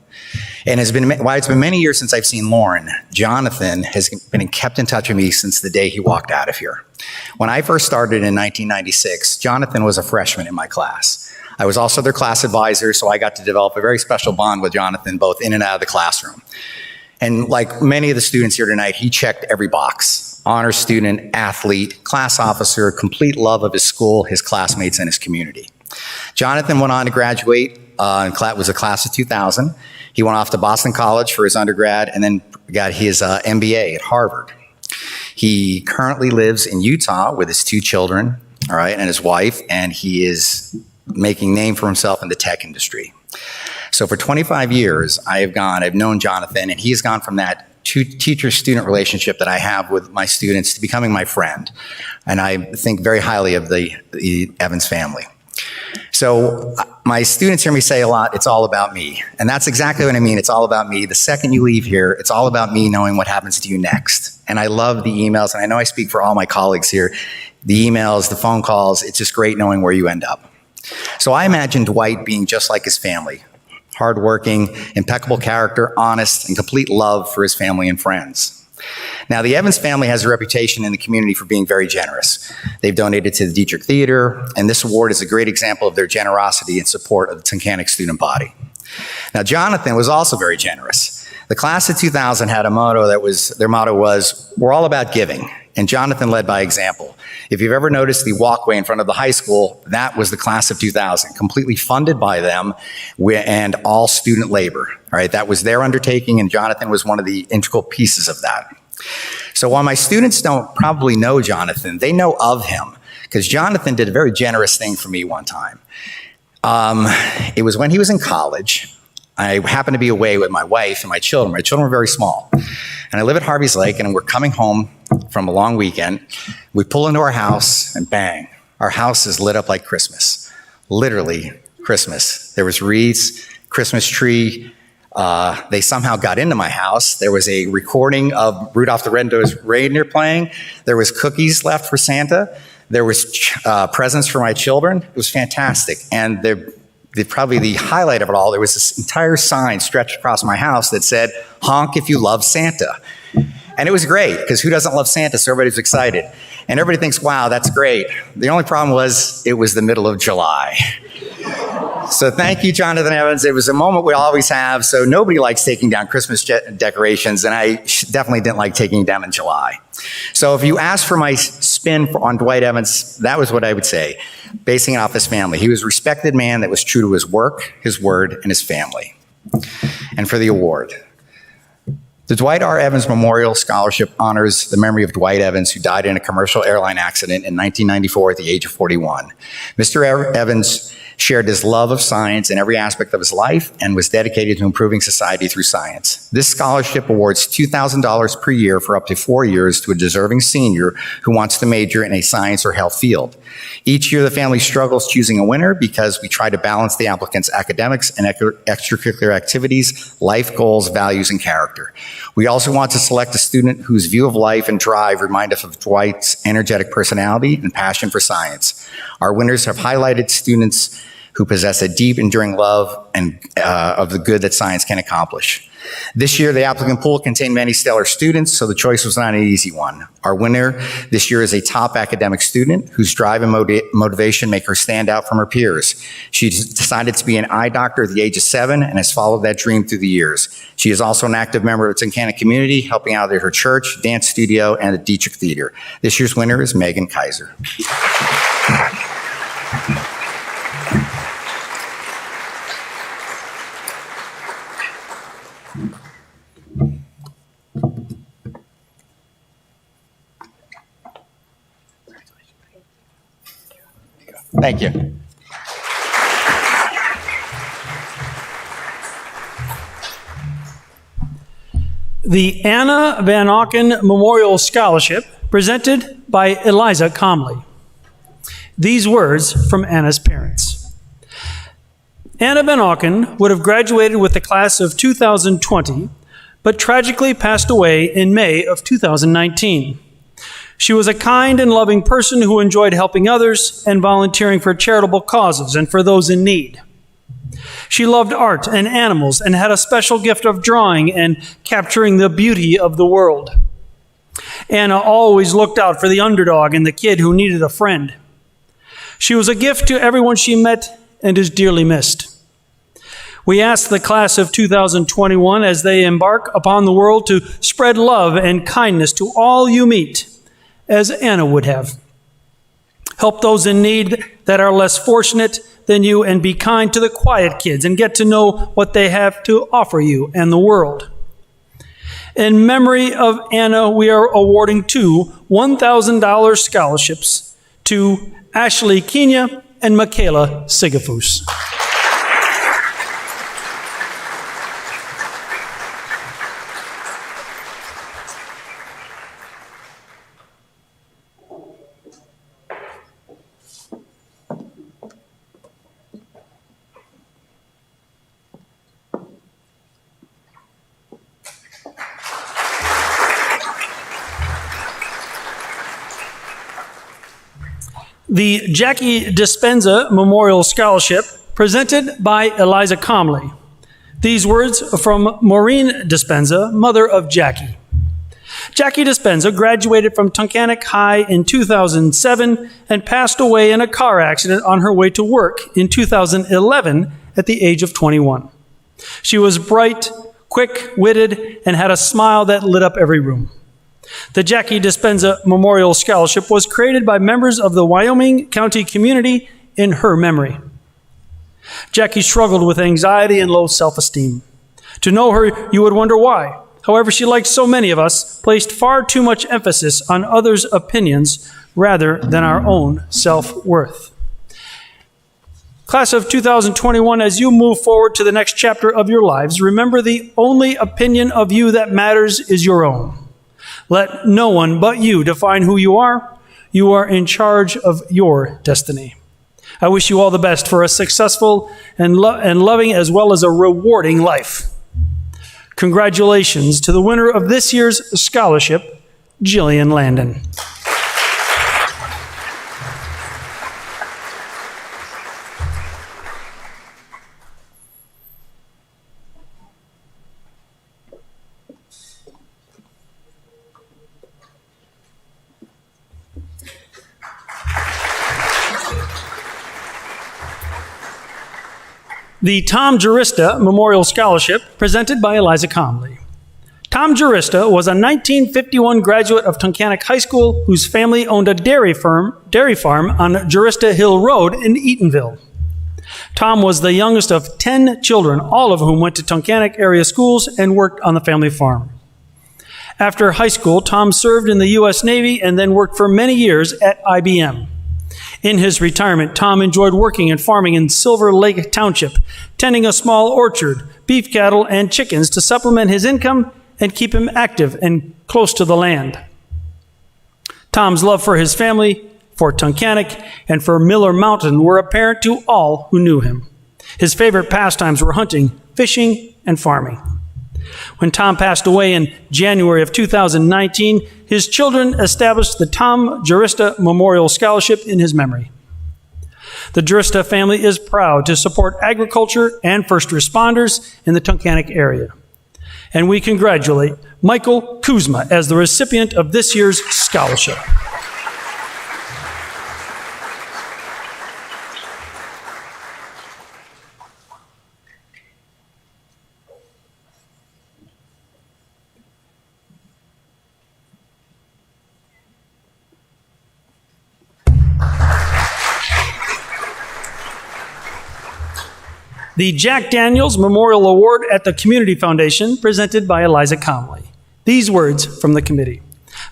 And while it's been many years since I've seen Lauren, Jonathan has been kept in touch with me since the day he walked out of here. When I first started in 1996, Jonathan was a freshman in my class. I was also their class advisor, so I got to develop a very special bond with Jonathan, both in and out of the classroom. And like many of the students here tonight, he checked every box. Honor student, athlete, class officer, complete love of his school, his classmates, and his community. Jonathan went on to graduate, was a class of 2000. He went off to Boston College for his undergrad and then got his MBA at Harvard. He currently lives in Utah with his 2 children, all right, and his wife, and he is making a name for himself in the tech industry. So for 25 years, I've known Jonathan, and he has gone from that teacher-student relationship that I have with my students to becoming my friend. And I think very highly of the Evans family. So my students hear me say a lot, it's all about me. And that's exactly what I mean, it's all about me. The second you leave here, it's all about me knowing what happens to you next. And I love the emails, and I know I speak for all my colleagues here, the emails, the phone calls, it's just great knowing where you end up. So I imagine Dwight being just like his family, hardworking, impeccable character, honest, and complete love for his family and friends. Now, the Evans family has a reputation in the community for being very generous. They've donated to the Dietrich Theater, and this award is a great example of their generosity and support of the Tunkhannock student body. Now, Jonathan was also very generous. The class of 2000 had a motto their motto was, we're all about giving, and Jonathan led by example. If you've ever noticed the walkway in front of the high school, that was the class of 2000, completely funded by them and all student labor. All right, that was their undertaking, and Jonathan was one of the integral pieces of that. So while my students don't probably know Jonathan, they know of him because Jonathan did a very generous thing for me one time. It was when he was in college. I happened to be away with my wife and my children. My children were very small. And I live at Harvey's Lake, and we're coming home from a long weekend. We pull into our house, and bang, our house is lit up like Christmas. Literally Christmas. There was wreaths, Christmas tree. They somehow got into my house. There was a recording of Rudolph the Red-Nosed Reindeer playing. There was cookies left for Santa. There was presents for my children. It was fantastic. And probably the highlight of it all, there was this entire sign stretched across my house that said, "Honk if you love Santa." And it was great, because who doesn't love Santa? So everybody was excited. And everybody thinks, wow, that's great. The only problem was it was the middle of July. So thank you, Jonathan Evans. It was a moment we always have. So nobody likes taking down Christmas decorations, and I definitely didn't like taking them in July. So if you ask for my spin on Dwight Evans, that was what I would say, basing it off his family. He was a respected man that was true to his work, his word, and his family. And for the award, the Dwight R. Evans Memorial Scholarship honors the memory of Dwight Evans, who died in a commercial airline accident in 1994 at the age of 41. Mr. Evans shared his love of science in every aspect of his life and was dedicated to improving society through science. This scholarship awards $2,000 per year for up to 4 years to a deserving senior who wants to major in a science or health field. Each year, the family struggles choosing a winner because we try to balance the applicant's academics and extracurricular activities, life goals, values, and character. We also want to select a student whose view of life and drive remind us of Dwight's energetic personality and passion for science. Our winners have highlighted students who possess a deep, enduring love and of the good that science can accomplish. This year, the applicant pool contained many stellar students, so the choice was not an easy one. Our winner this year is a top academic student whose drive and motivation make her stand out from her peers. She decided to be an eye doctor at the age of 7 and has followed that dream through the years. She is also an active member of the Tunkhannock community, helping out at her church, dance studio, and the Dietrich Theater. This year's winner is Megan Kaiser. Thank you. The Anna Van Auken Memorial Scholarship, presented by Eliza Comley. These words from Anna's parents. Anna Van Auken would have graduated with the class of 2020, but tragically passed away in May of 2019. She was a kind and loving person who enjoyed helping others and volunteering for charitable causes and for those in need. She loved art and animals and had a special gift of drawing and capturing the beauty of the world. Anna always looked out for the underdog and the kid who needed a friend. She was a gift to everyone she met and is dearly missed. We ask the class of 2021 as they embark upon the world to spread love and kindness to all you meet, as Anna would have. Help those in need that are less fortunate than you, and be kind to the quiet kids and get to know what they have to offer you and the world. In memory of Anna, we are awarding 2 $1,000 scholarships to Ashley Kenya and Michaela Sigafus. The Jackie Dispenza Memorial Scholarship, presented by Eliza Comley. These words from Maureen Dispenza, mother of Jackie. Jackie Dispenza graduated from Tunkhannock High in 2007 and passed away in a car accident on her way to work in 2011 at the age of 21. She was bright, quick-witted, and had a smile that lit up every room. The Jackie Dispenza Memorial Scholarship was created by members of the Wyoming County community in her memory. Jackie struggled with anxiety and low self-esteem. To know her, you would wonder why. However, she, like so many of us, placed far too much emphasis on others' opinions rather than our own self-worth. Class of 2021, as you move forward to the next chapter of your lives, remember the only opinion of you that matters is your own. Let no one but you define who you are. You are in charge of your destiny. I wish you all the best for a successful and loving as well as a rewarding life. Congratulations to the winner of this year's scholarship, Jillian Landon. The Tom Jurista Memorial Scholarship, presented by Eliza Conley. Tom Jurista was a 1951 graduate of Tunkhannock High School whose family owned a dairy farm on Jurista Hill Road in Eatonville. Tom was the youngest of 10 children, all of whom went to Tunkhannock area schools and worked on the family farm. After high school, Tom served in the U.S. Navy and then worked for many years at IBM. In his retirement, Tom enjoyed working and farming in Silver Lake Township, tending a small orchard, beef cattle, and chickens to supplement his income and keep him active and close to the land. Tom's love for his family, for Tunkhannock, and for Miller Mountain were apparent to all who knew him. His favorite pastimes were hunting, fishing, and farming. When Tom passed away in January of 2019, his children established the Tom Jurista Memorial Scholarship in his memory. The Jurista family is proud to support agriculture and first responders in the Tunkhannock area. And we congratulate Michael Kuzma as the recipient of this year's scholarship. The Jack Daniels Memorial Award at the Community Foundation, presented by Eliza Conley. These words from the committee.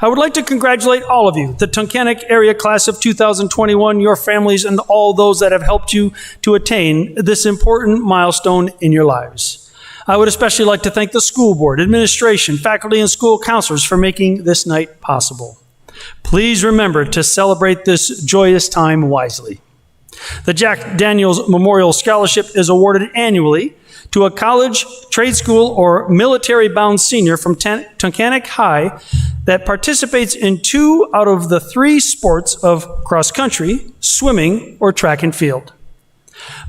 I would like to congratulate all of you, the Tunkhannock area class of 2021, your families, and all those that have helped you to attain this important milestone in your lives. I would especially like to thank the school board, administration, faculty, and school counselors for making this night possible. Please remember to celebrate this joyous time wisely. The Jack Daniels Memorial Scholarship is awarded annually to a college, trade school, or military-bound senior from Tunkhannock High that participates in 2 out of the 3 sports of cross-country, swimming, or track and field.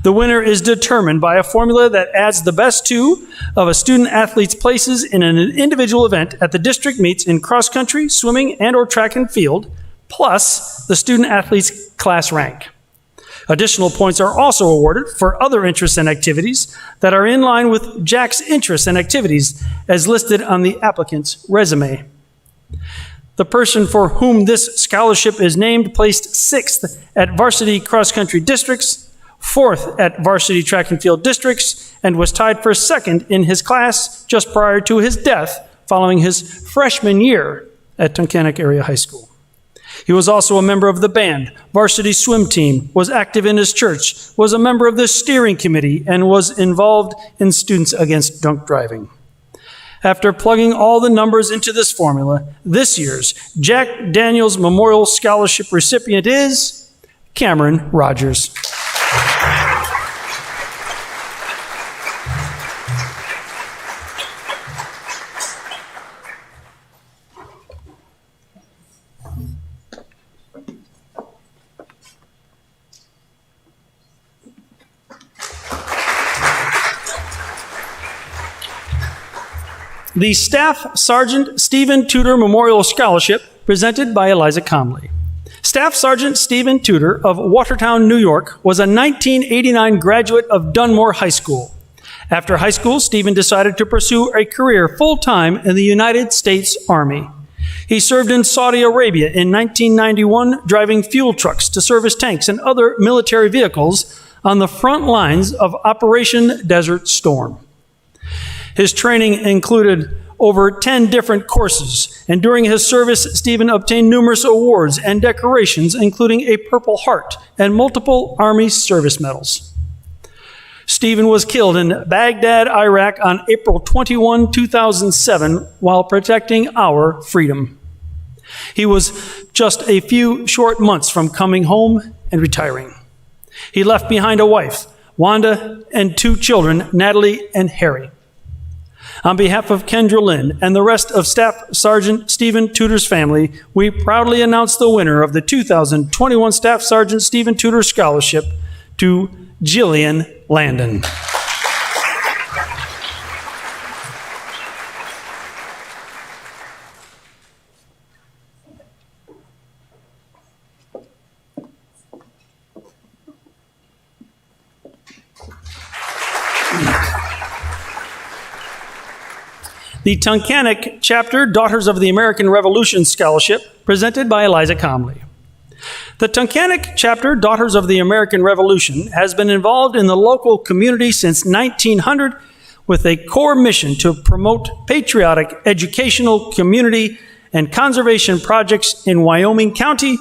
The winner is determined by a formula that adds the best 2 of a student-athlete's places in an individual event at the district meets in cross-country, swimming, and or track and field, plus the student-athlete's class rank. Additional points are also awarded for other interests and activities that are in line with Jack's interests and activities as listed on the applicant's resume. The person for whom this scholarship is named placed 6th at varsity cross-country districts, 4th at varsity track and field districts, and was tied for 2nd in his class just prior to his death following his freshman year at Tunkhannock Area High School. He was also a member of the band, varsity swim team, was active in his church, was a member of the steering committee, and was involved in Students Against Drunk Driving. After plugging all the numbers into this formula, this year's Jack Daniels Memorial Scholarship recipient is Cameron Rogers. The Staff Sergeant Stephen Tudor Memorial Scholarship, presented by Eliza Conley. Staff Sergeant Stephen Tudor of Watertown, New York, was a 1989 graduate of Dunmore High School. After high school, Stephen decided to pursue a career full-time in the United States Army. He served in Saudi Arabia in 1991, driving fuel trucks to service tanks and other military vehicles on the front lines of Operation Desert Storm. His training included over 10 different courses, and during his service, Stephen obtained numerous awards and decorations, including a Purple Heart and multiple Army service medals. Stephen was killed in Baghdad, Iraq on April 21, 2007, while protecting our freedom. He was just a few short months from coming home and retiring. He left behind a wife, Wanda, and 2 children, Natalie and Harry. On behalf of Kendra Lynn and the rest of Staff Sergeant Stephen Tudor's family, we proudly announce the winner of the 2021 Staff Sergeant Stephen Tudor Scholarship to Jillian Landon. The Tunkhannock Chapter Daughters of the American Revolution Scholarship, presented by Eliza Comley. The Tunkhannock Chapter Daughters of the American Revolution has been involved in the local community since 1900 with a core mission to promote patriotic educational, community, and conservation projects in Wyoming County,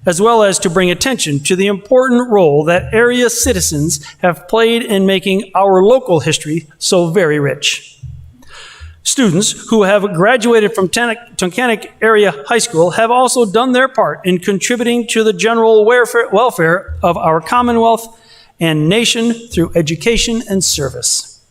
as well as to bring attention to the important role that area citizens have played in making our local history so very rich. Students who have graduated from Tunkhannock Area High School have also done their part in contributing to the general welfare of our Commonwealth and nation through education and service.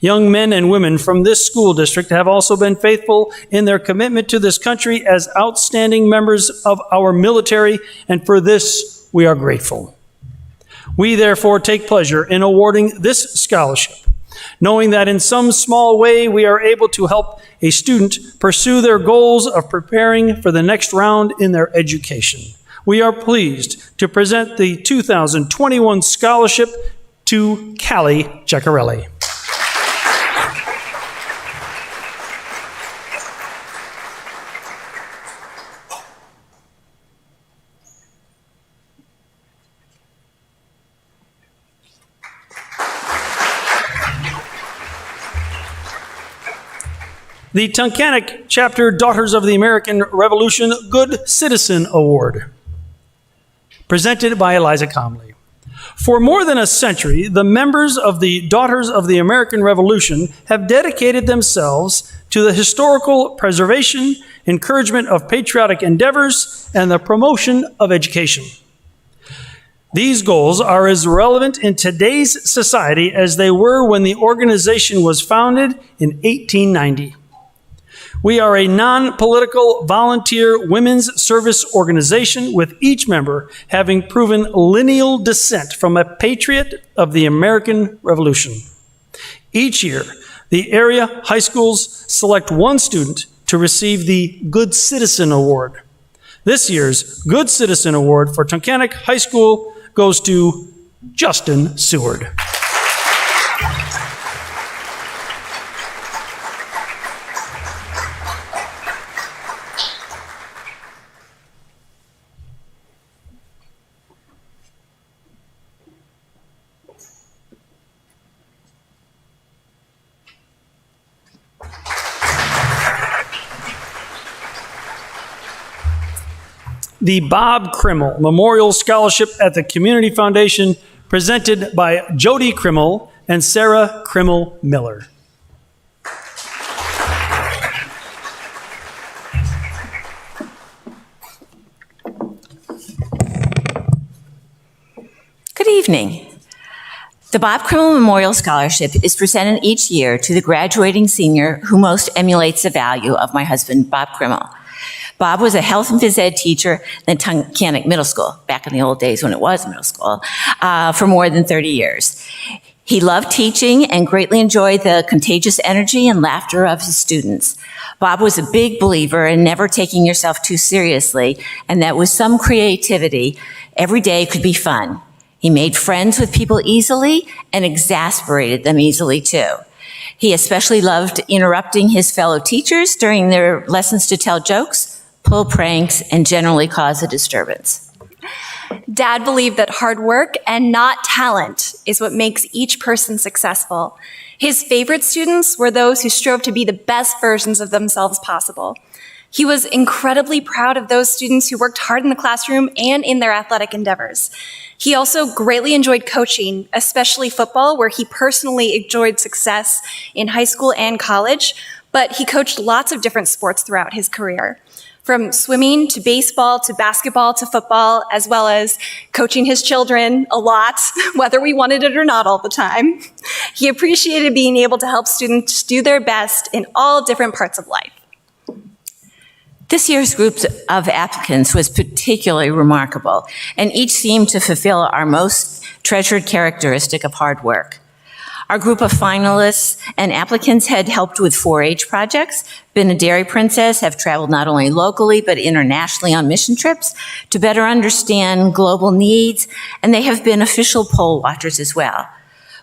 Young men and women from this school district have also been faithful in their commitment to this country as outstanding members of our military, and for this we are grateful. We therefore take pleasure in awarding this scholarship, knowing that in some small way we are able to help a student pursue their goals of preparing for the next round in their education. We are pleased to present the 2021 scholarship to Callie Ceccarelli. The Tunkhannock Chapter Daughters of the American Revolution Good Citizen Award, presented by Eliza Comley. For more than a century, the members of the Daughters of the American Revolution have dedicated themselves to the historical preservation, encouragement of patriotic endeavors, and the promotion of education. These goals are as relevant in today's society as they were when the organization was founded in 1890. We are a non-political volunteer women's service organization with each member having proven lineal descent from a patriot of the American Revolution. Each year, the area high schools select one student to receive the Good Citizen Award. This year's Good Citizen Award for Tunkhannock High School goes to Justin Seward. The Bob Krimmel Memorial Scholarship at the Community Foundation, presented by Jody Krimmel and Sarah Krimmel Miller. Good evening. The Bob Krimmel Memorial Scholarship is presented each year to the graduating senior who most emulates the value of my husband, Bob Krimmel. Bob was a health and phys ed teacher at Tunkhannock Middle School, back in the old days when it was middle school, for more than 30 years. He loved teaching and greatly enjoyed the contagious energy and laughter of his students. Bob was a big believer in never taking yourself too seriously, and that with some creativity, every day could be fun. He made friends with people easily and exasperated them easily too. He especially loved interrupting his fellow teachers during their lessons to tell jokes, pull pranks, and generally cause a disturbance. Dad believed that hard work and not talent is what makes each person successful. His favorite students were those who strove to be the best versions of themselves possible. He was incredibly proud of those students who worked hard in the classroom and in their athletic endeavors. He also greatly enjoyed coaching, especially football, where he personally enjoyed success in high school and college, but he coached lots of different sports throughout his career, from swimming to baseball to basketball to football, as well as coaching his children a lot, whether we wanted it or not all the time. He appreciated being able to help students do their best in all different parts of life. This year's group of applicants was particularly remarkable, and each seemed to fulfill our most treasured characteristic of hard work. Our group of finalists and applicants had helped with 4-H projects, been a dairy princess, have traveled not only locally but internationally on mission trips to better understand global needs, and they have been official poll watchers as well.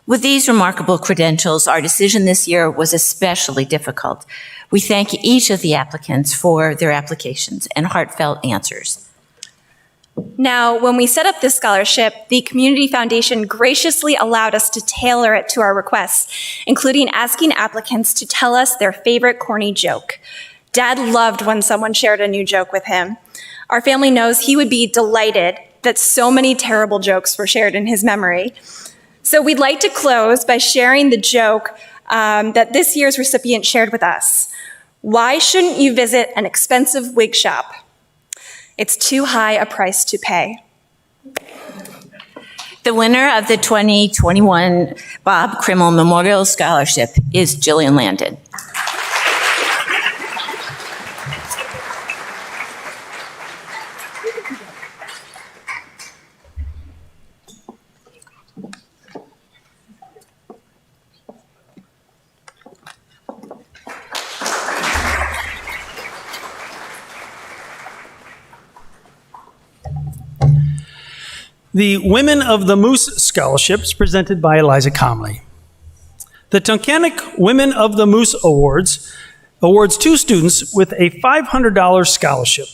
With these remarkable credentials, our decision this year was especially difficult. We thank each of the applicants for their applications and heartfelt answers. Now, when we set up this scholarship, the Community Foundation graciously allowed us to tailor it to our requests, including asking applicants to tell us their favorite corny joke. Dad loved when someone shared a new joke with him. Our family knows he would be delighted that so many terrible jokes were shared in his memory. So we'd like to close by sharing the joke that this year's recipient shared with us. Why shouldn't you visit an expensive wig shop? It's too high a price to pay. The winner of the 2021 Bob Krimmel Memorial Scholarship is Jillian Landon. The Women of the Moose Scholarships presented by Eliza Comley. The Tunkhannock Women of the Moose awards 2 students with a $500 scholarship.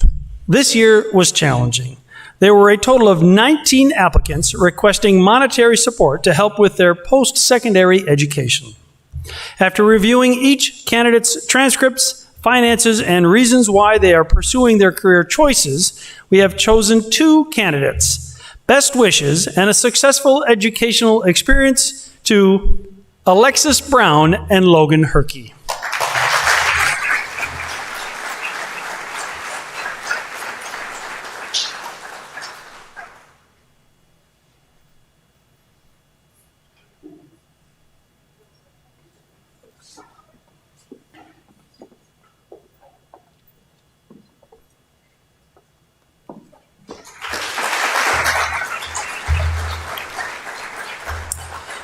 This year was challenging. There were a total of 19 applicants requesting monetary support to help with their post-secondary education. After reviewing each candidate's transcripts, finances, and reasons why they are pursuing their career choices, we have chosen 2 candidates. Best wishes and a successful educational experience to Alexis Brown and Logan Herkey.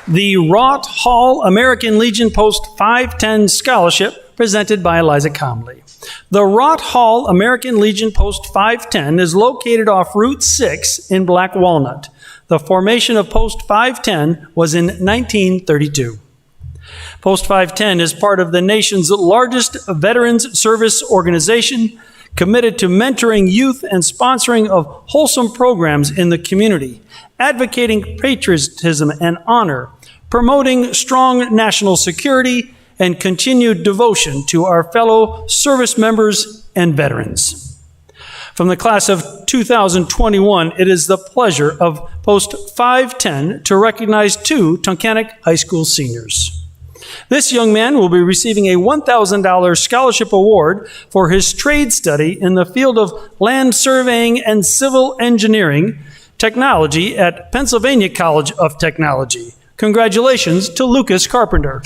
The Wrought Hall American Legion Post 510 Scholarship presented by Eliza Comley. The Wrought Hall American Legion Post 510 is located off Route 6 in Black Walnut. The formation of Post 510 was in 1932. Post 510 is part of the nation's largest veterans service organization, committed to mentoring youth and sponsoring of wholesome programs in the community, advocating patriotism and honor, promoting strong national security, and continued devotion to our fellow service members and veterans. From the class of 2021, it is the pleasure of Post 510 to recognize 2 Tunkhannock High School seniors. This young man will be receiving a $1,000 scholarship award for his trade study in the field of land surveying and civil engineering technology at Pennsylvania College of Technology. Congratulations to Lucas Carpenter.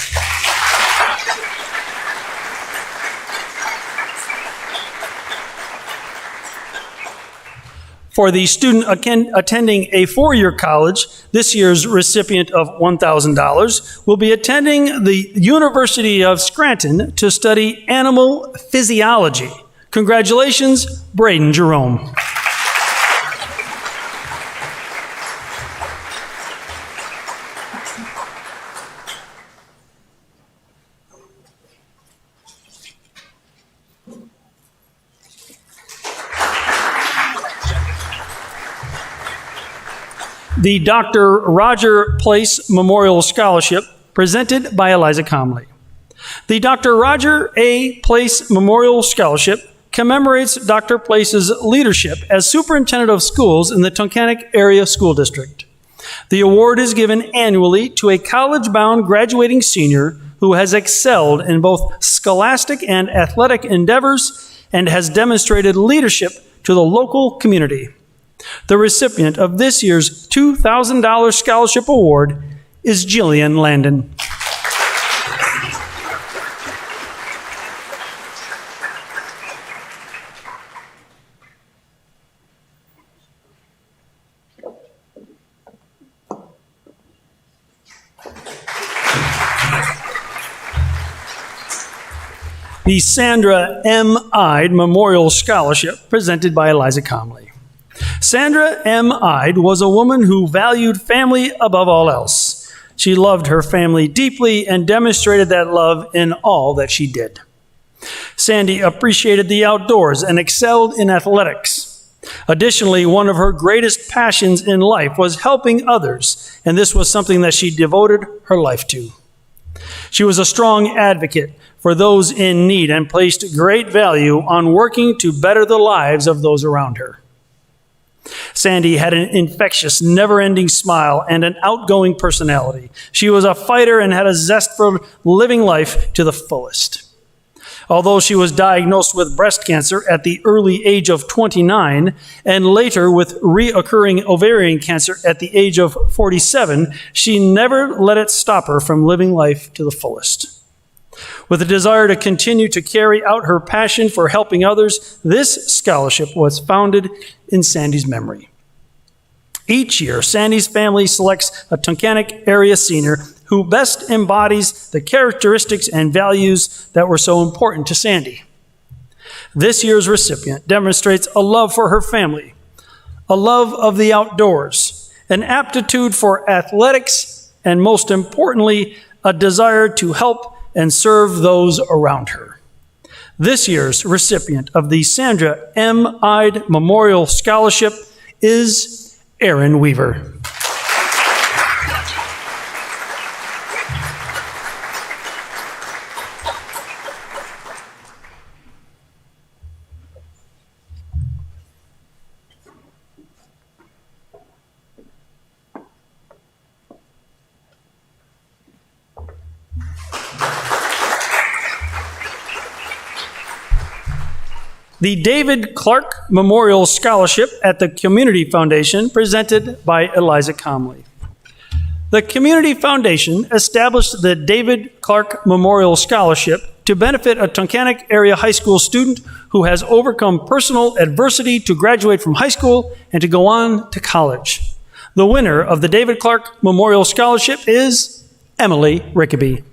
For the student attending a 4-year college, this year's recipient of $1,000 will be attending the University of Scranton to study animal physiology. Congratulations, Braden Jerome. The Dr. Roger Place Memorial Scholarship presented by Eliza Comley. The Dr. Roger A. Place Memorial Scholarship commemorates Dr. Place's leadership as superintendent of schools in the Tunkhannock Area School District. The award is given annually to a college-bound graduating senior who has excelled in both scholastic and athletic endeavors and has demonstrated leadership to the local community. The recipient of this year's $2,000 scholarship award is Jillian Landon. The Sandra M. Ide Memorial Scholarship, presented by Eliza Comley. Sandra M. Ide was a woman who valued family above all else. She loved her family deeply and demonstrated that love in all that she did. Sandy appreciated the outdoors and excelled in athletics. Additionally, one of her greatest passions in life was helping others, and this was something that she devoted her life to. She was a strong advocate for those in need and placed great value on working to better the lives of those around her. Sandy had an infectious, never-ending smile and an outgoing personality. She was a fighter and had a zest for living life to the fullest. Although she was diagnosed with breast cancer at the early age of 29 and later with reoccurring ovarian cancer at the age of 47, she never let it stop her from living life to the fullest. With a desire to continue to carry out her passion for helping others, this scholarship was founded in Sandy's memory. Each year, Sandy's family selects a Tunkhannock area senior who best embodies the characteristics and values that were so important to Sandy. This year's recipient demonstrates a love for her family, a love of the outdoors, an aptitude for athletics, and most importantly, a desire to help and serve those around her. This year's recipient of the Sandra M. Ide Memorial Scholarship is Erin Weaver. The David Clark Memorial Scholarship at the Community Foundation, presented by Eliza Comley. The Community Foundation established the David Clark Memorial Scholarship to benefit a Tunkhannock area high school student who has overcome personal adversity to graduate from high school and to go on to college. The winner of the David Clark Memorial Scholarship is Emily Rickaby.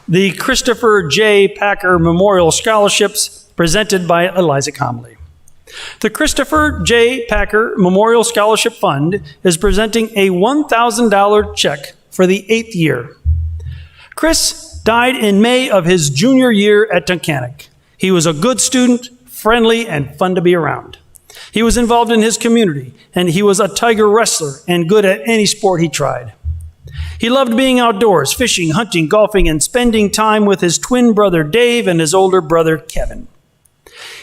The Christopher J. Packer Memorial Scholarships, presented by Eliza Comley. The Christopher J. Packer Memorial Scholarship Fund is presenting a $1,000 check for the 8th year. Chris died in May of his junior year at Tunkhannock. He was a good student, friendly, and fun to be around. He was involved in his community, and he was a Tiger wrestler and good at any sport he tried. He loved being outdoors, fishing, hunting, golfing, and spending time with his twin brother Dave and his older brother Kevin.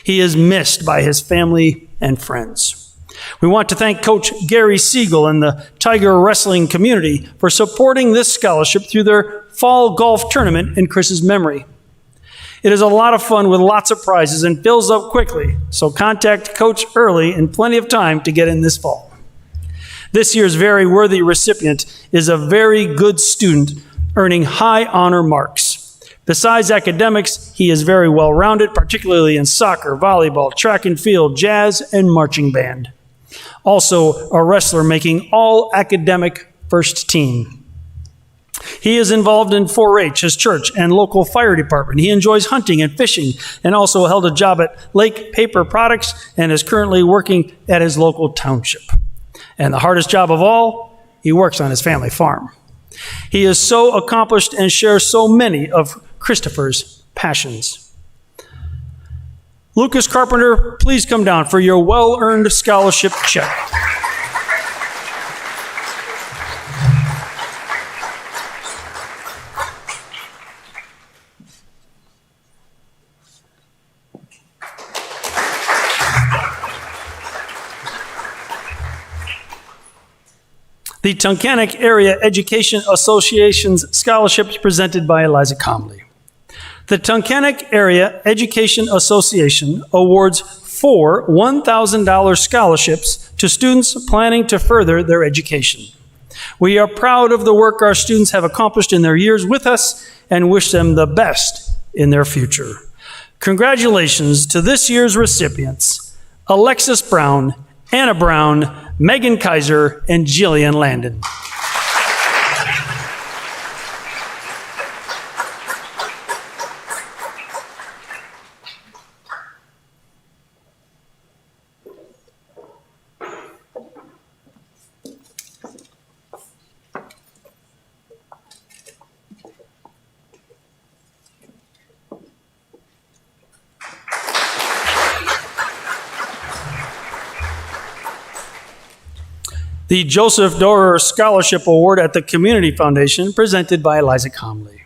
He is missed by his family and friends. We want to thank Coach Gary Siegel and the Tiger wrestling community for supporting this scholarship through their fall golf tournament in Chris's memory. It is a lot of fun with lots of prizes and fills up quickly, so contact Coach early and plenty of time to get in this fall. This year's very worthy recipient is a very good student earning high honor marks. Besides academics, he is very well-rounded, particularly in soccer, volleyball, track and field, jazz, and marching band. Also, a wrestler making all academic first team. He is involved in 4-H, his church, and local fire department. He enjoys hunting and fishing and also held a job at Lake Paper Products and is currently working at his local township. And the hardest job of all, he works on his family farm. He is so accomplished and shares so many of Christopher's passions. Lucas Carpenter, please come down for your well-earned scholarship check. The Tunkhannock Area Education Association's scholarships presented by Eliza Comley. The Tunkhannock Area Education Association awards 4 $1,000 scholarships to students planning to further their education. We are proud of the work our students have accomplished in their years with us and wish them the best in their future. Congratulations to this year's recipients, Alexis Brown, Anna Brown, Megan Kaiser, and Jillian Landon. The Joseph Dorer Scholarship Award at the Community Foundation, presented by Eliza Comley.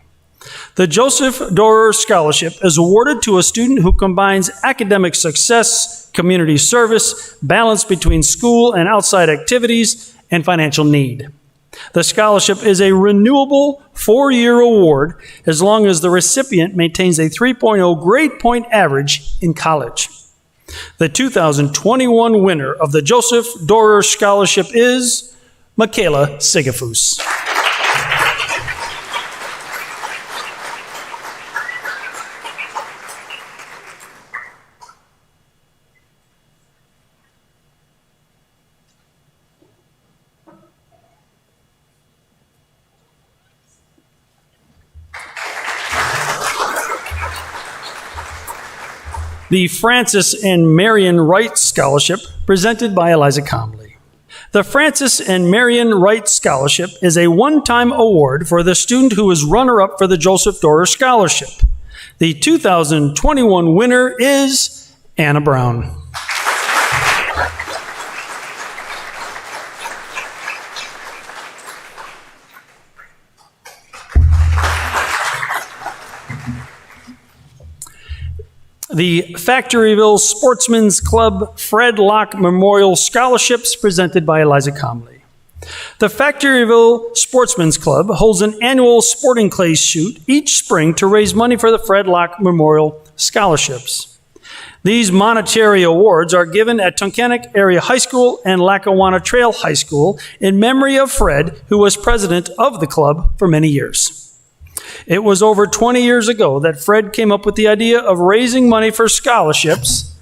The Joseph Dorer Scholarship is awarded to a student who combines academic success, community service, balance between school and outside activities, and financial need. The scholarship is a renewable 4-year award as long as the recipient maintains a 3.0 grade point average in college. The 2021 winner of the Joseph Dorer Scholarship is Michaela Sigafus. The Francis and Marion Wright Scholarship, presented by Eliza Comley. The Francis and Marion Wright Scholarship is a one-time award for the student who is runner-up for the Joseph Dorer Scholarship. The 2021 winner is Anna Brown. The Factoryville Sportsman's Club Fred Locke Memorial Scholarships, presented by Eliza Comley. The Factoryville Sportsman's Club holds an annual sporting clays shoot each spring to raise money for the Fred Locke Memorial Scholarships. These monetary awards are given at Tunkhannock Area High School and Lackawanna Trail High School in memory of Fred, who was president of the club for many years. It was over 20 years ago that Fred came up with the idea of raising money for scholarships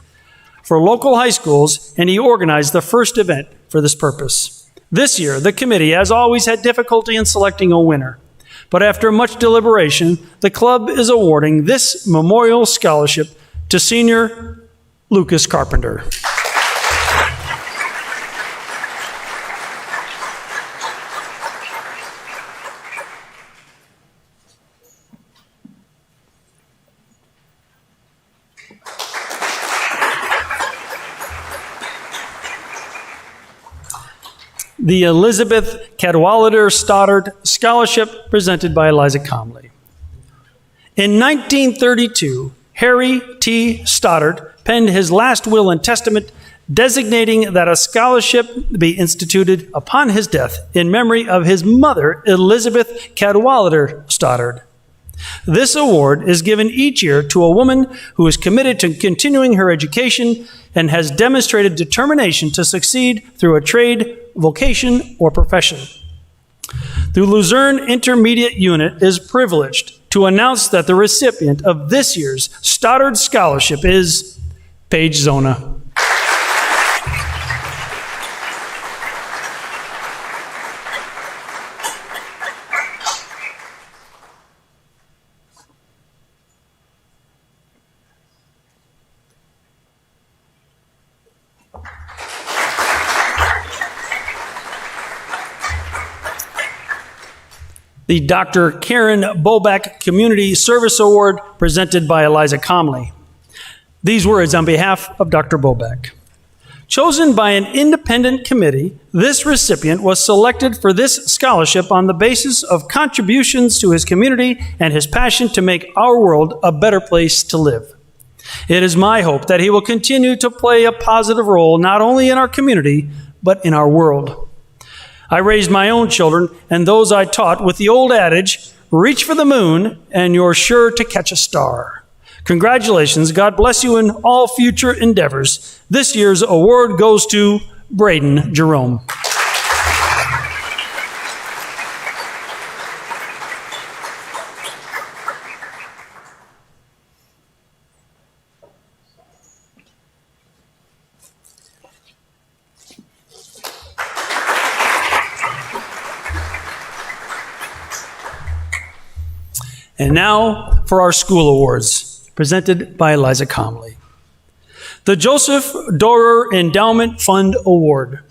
for local high schools, and he organized the first event for this purpose. This year, the committee, as always, had difficulty in selecting a winner. But after much deliberation, the club is awarding this memorial scholarship to senior Lucas Carpenter. The Elizabeth Cadwallader Stoddard Scholarship, presented by Eliza Comley. In 1932, Harry T. Stoddard penned his last will and testament, designating that a scholarship be instituted upon his death in memory of his mother, Elizabeth Cadwallader Stoddard. This award is given each year to a woman who is committed to continuing her education and has demonstrated determination to succeed through a trade, vocation, or profession. The Luzerne Intermediate Unit is privileged to announce that the recipient of this year's Stoddard Scholarship is Paige Zona. the Dr. Karen Boback Community Service Award presented by Eliza Comley. These words on behalf of Dr. Boback. Chosen by an independent committee, this recipient was selected for this scholarship on the basis of contributions to his community and his passion to make our world a better place to live. It is my hope that he will continue to play a positive role not only in our community, but in our world. I raised my own children and those I taught with the old adage, reach for the moon and you're sure to catch a star. Congratulations. God bless you in all future endeavors. This year's award goes to Braden Jerome. And now for our school awards, presented by Eliza Comley. The Joseph Dorer Endowment Fund Award.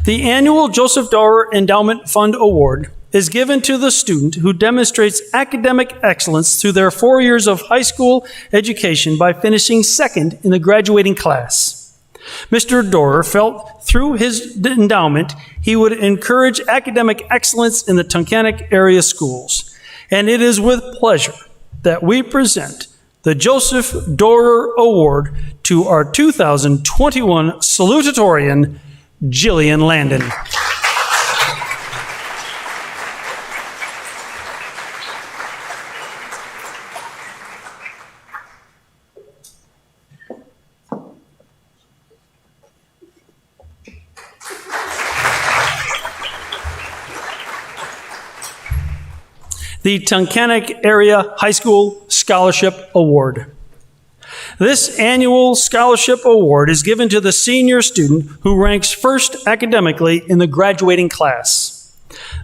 The annual Joseph Dorer Endowment Fund Award is given to the student who demonstrates academic excellence through their 4 years of high school education by finishing second in the graduating class. Mr. Dorer felt through his endowment he would encourage academic excellence in the Tunkhannock area schools. And it is with pleasure that we present the Joseph Dorer Award to our 2021 salutatorian, Jillian Landon. The Tunkhannock Area High School Scholarship Award. This annual scholarship award is given to the senior student who ranks first academically in the graduating class.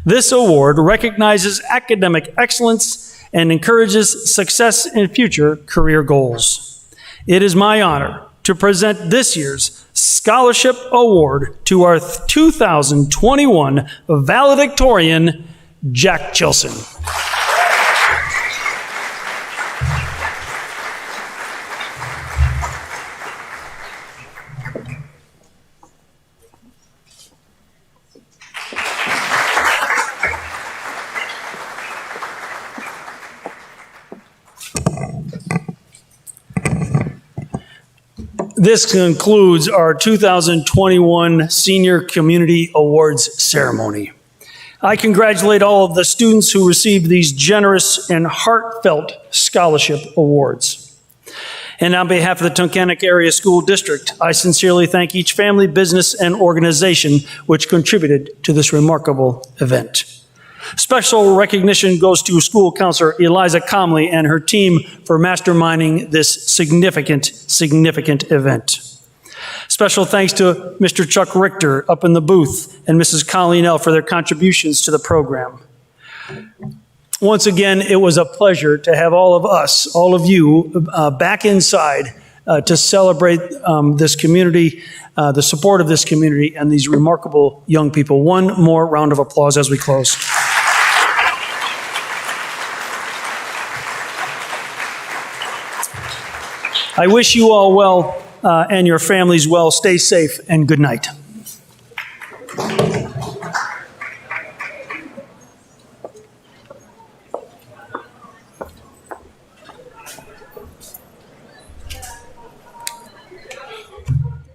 This award recognizes academic excellence and encourages success in future career goals. It is my honor to present this year's scholarship award to our 2021 valedictorian, Jack Chilson. This concludes our 2021 Senior Community Awards ceremony. I congratulate all of the students who received these generous and heartfelt scholarship awards. And on behalf of the Tunkhannock Area School District, I sincerely thank each family, business, and organization which contributed to this remarkable event. Special recognition goes to school counselor Eliza Comley and her team for masterminding this significant event. Special thanks to Mr. Chuck Richter up in the booth and Mrs. Colleen L. for their contributions to the program. Once again, it was a pleasure to have all of us, all of you, back inside to celebrate this community, the support of this community, and these remarkable young people. One more round of applause as we close. I wish you all well and your families well. Stay safe and good night.